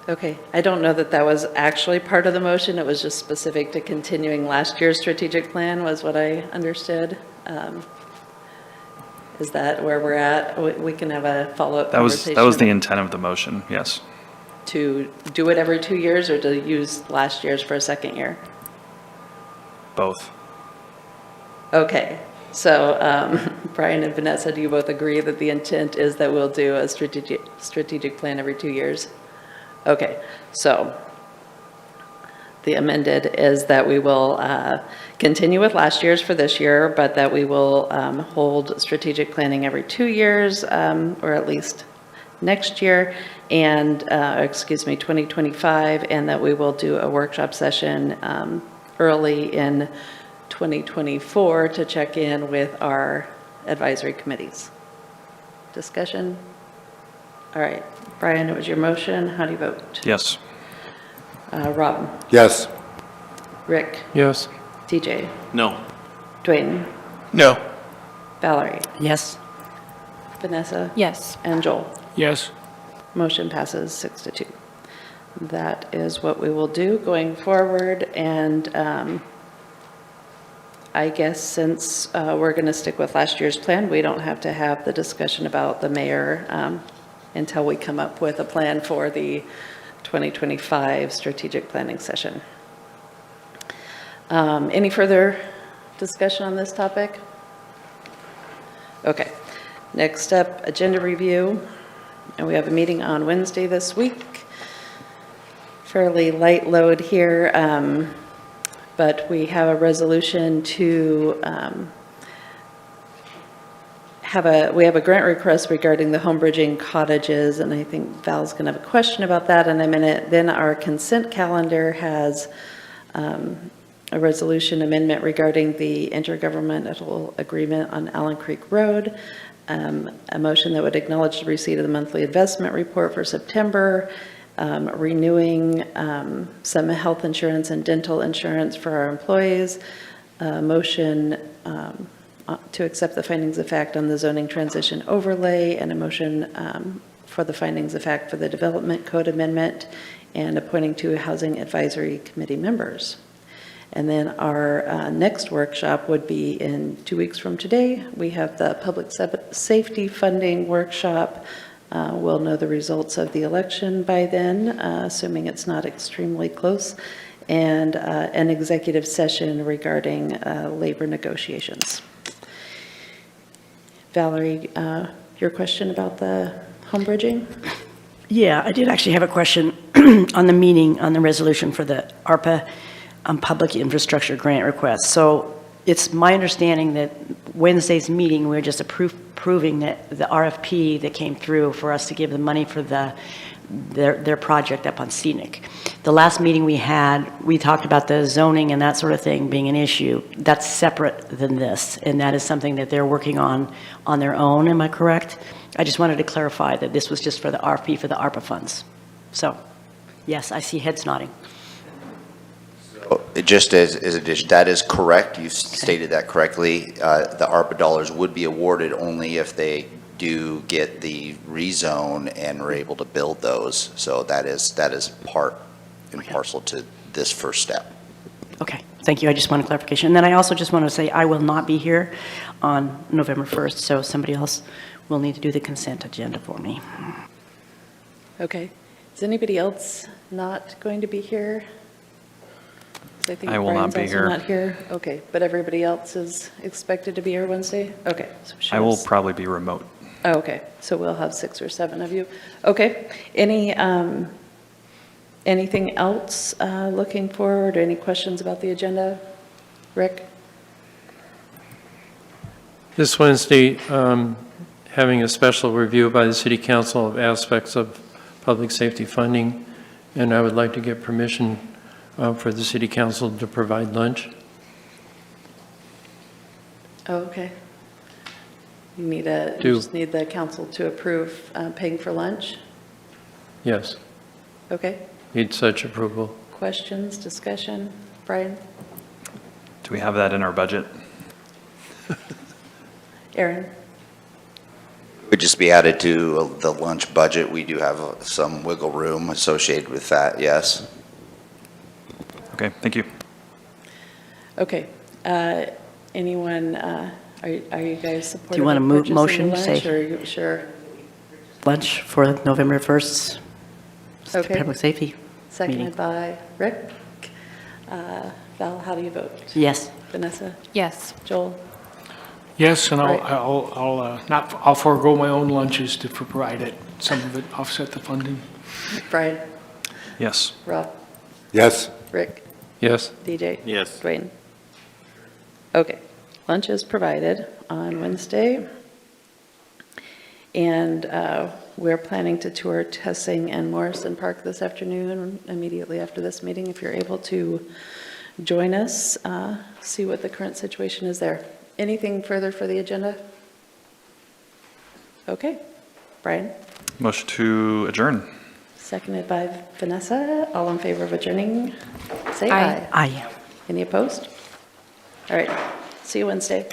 Okay, I don't know that that was actually part of the motion. It was just specific to continuing last year's strategic plan was what I understood. Is that where we're at? We can have a follow-up conversation. That was the intent of the motion, yes. To do it every 2 years, or to use last year's for a second year? Both. Okay, so Brian and Vanessa, do you both agree that the intent is that we'll do a strategic plan every 2 years? Okay, so the amended is that we will continue with last year's for this year, but that we will hold strategic planning every 2 years, or at least next year, and, 2025, and that we will do a workshop session early in 2024 to check in with our advisory committees. Discussion? All right, Brian, it was your motion. How do you vote? Yes. Rob? Yes. Rick? Yes. TJ? No. Dwayne? No. Valerie? Yes. Vanessa? Yes. And Joel? Yes. Motion passes 6-2. That is what we will do going forward, and I guess since we're going to stick with last year's plan, we don't have to have the discussion about the mayor until we come up with a plan for the 2025 strategic planning session. Any further discussion on this topic? Okay. Next up, agenda review. And we have a meeting on Wednesday this week. Fairly light load here, but we have a resolution to we have a grant request regarding the home bridging cottages, and I think Val's going to have a question about that in a minute. Then our consent calendar has a resolution amendment regarding the intergovernmental agreement on Allen Creek Road, a motion that would acknowledge the receipt of the monthly investment report for September, renewing some health insurance and dental insurance for our employees, a motion to accept the findings of fact on the zoning transition overlay, and a motion for the findings of fact for the development code amendment, and appointing 2 housing advisory committee members. And then our next workshop would be in 2 weeks from today. We have the public safety funding workshop. We'll know the results of the election by then, assuming it's not extremely close, and an executive session regarding labor negotiations. Valerie, your question about the home bridging? Yeah, I did actually have a question on the meeting, on the resolution for the ARPA public infrastructure grant request. So it's my understanding that Wednesday's meeting, we're just approving the RFP that came through for us to give the money for the their project up on Scenic. The last meeting we had, we talked about the zoning and that sort of thing being an issue. That's separate than this, and that is something that they're working on their own, am I correct? I just wanted to clarify that this was just for the RFP for the ARPA funds. So, yes, I see heads nodding. Just as addition, that is correct. You stated that correctly. The ARPA dollars would be awarded only if they do get the rezone and are able to build those. So that is part and parcel to this first step. Okay, thank you. I just wanted clarification. And then I also just want to say I will not be here on November 1st, so somebody else will need to do the consent agenda for me. Okay. Is anybody else not going to be here? 'Cause I think I will not Brian's be also here. not here. Okay, but everybody else is expected to be here Wednesday? Okay. So I will shows- probably be remote. Oh, okay, so we'll have 6 or 7 of you. Okay, anything else looking forward, or any questions about the agenda? Rick? This Wednesday, having a special review by the City Council of aspects of public safety funding, and I would like to get permission for the City Council to provide lunch. Oh, okay. You just need the council to approve paying for lunch? Yes, Okay, need such approval. questions, discussion? Brian? Do we have that in our budget? Aaron? Would just be added to the lunch budget. We do have some wiggle room associated with that, yes. Okay, thank you. Okay, anyone, are you guys supportive Do you want of to move purchasing motion, the say- lunch, or are you sure? Lunch for November 1st, Okay. public safety meeting. Seconded by Rick. Val, how do you vote? Yes. Vanessa? Yes. Joel? Yes, and Right. I'll forego my own lunches to provide it, some of it offset the funding. Brian? Yes. Rob? Yes? Rick? Yes, DJ? Yes. Dwayne? Okay, lunch is provided on Wednesday. And we're planning to tour Tessing and Morrison Park this afternoon, immediately after this meeting, if you're able to join us, see what the current situation is there. Anything further for the agenda? Okay, Brian? Motion to adjourn. Seconded by Vanessa. All in favor of adjourning, say Aye. aye. Aye. Any opposed? All right, see you Wednesday.